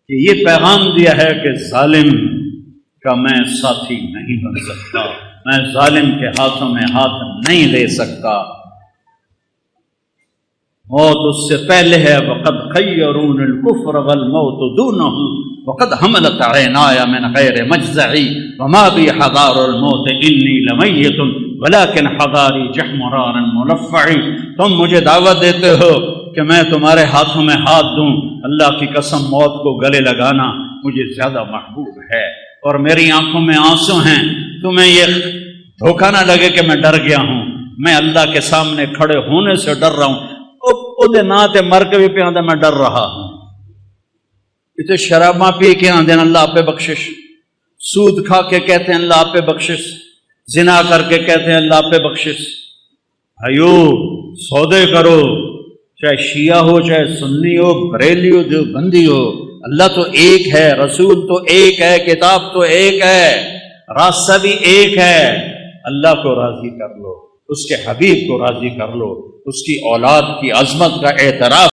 کہ یہ پیغام دیا ہے کہ ظالم کا میں ساتھی نہیں بن سکتا، میں ظالم کے ہاتھوں میں ہاتھ نہیں لے سکتا. موت اس سے پہلے ہے. وقد خیرون الکفر والموت دونہ وقد حملت عینایا من غیر مجزعی وما بی حضار الموت انی لمیت ولیکن حضاری جحمرار ملفعی. تم مجھے دعوت دیتے ہو کہ میں تمہارے ہاتھوں میں ہاتھ دوں. اللہ کی قسم، موت کو گلے لگانا مجھے زیادہ محبوب ہے اور میری آنکھوں میں آنسو ہیں. تمہیں یہ دھوکہ نہ لگے کہ میں ڈر گیا ہوں. میں اللہ کے سامنے کھڑے ہونے سے ڈر رہا ہوں. وہ نہ مر کے بھی پہ آدھا میں ڈر رہا ہوں. اتنے شراباں پی کے آدھے اللہ آپ پہ بخشش، سود کھا کے کہتے ہیں اللہ آپ پہ بخشش، زنا کر کے کہتے ہیں اللہ آپ پہ بخشش. بھائیو سودے کرو، چاہے شیعہ ہو، چاہے سنی ہو، بریلی ہو، جو بندی ہو، اللہ تو ایک ہے، رسول تو ایک ہے، کتاب تو ایک ہے، راستہ بھی ایک ہے. اللہ کو راضی کر لو، اس کے حبیب کو راضی کر لو، اس کی اولاد کی عظمت کا اعتراف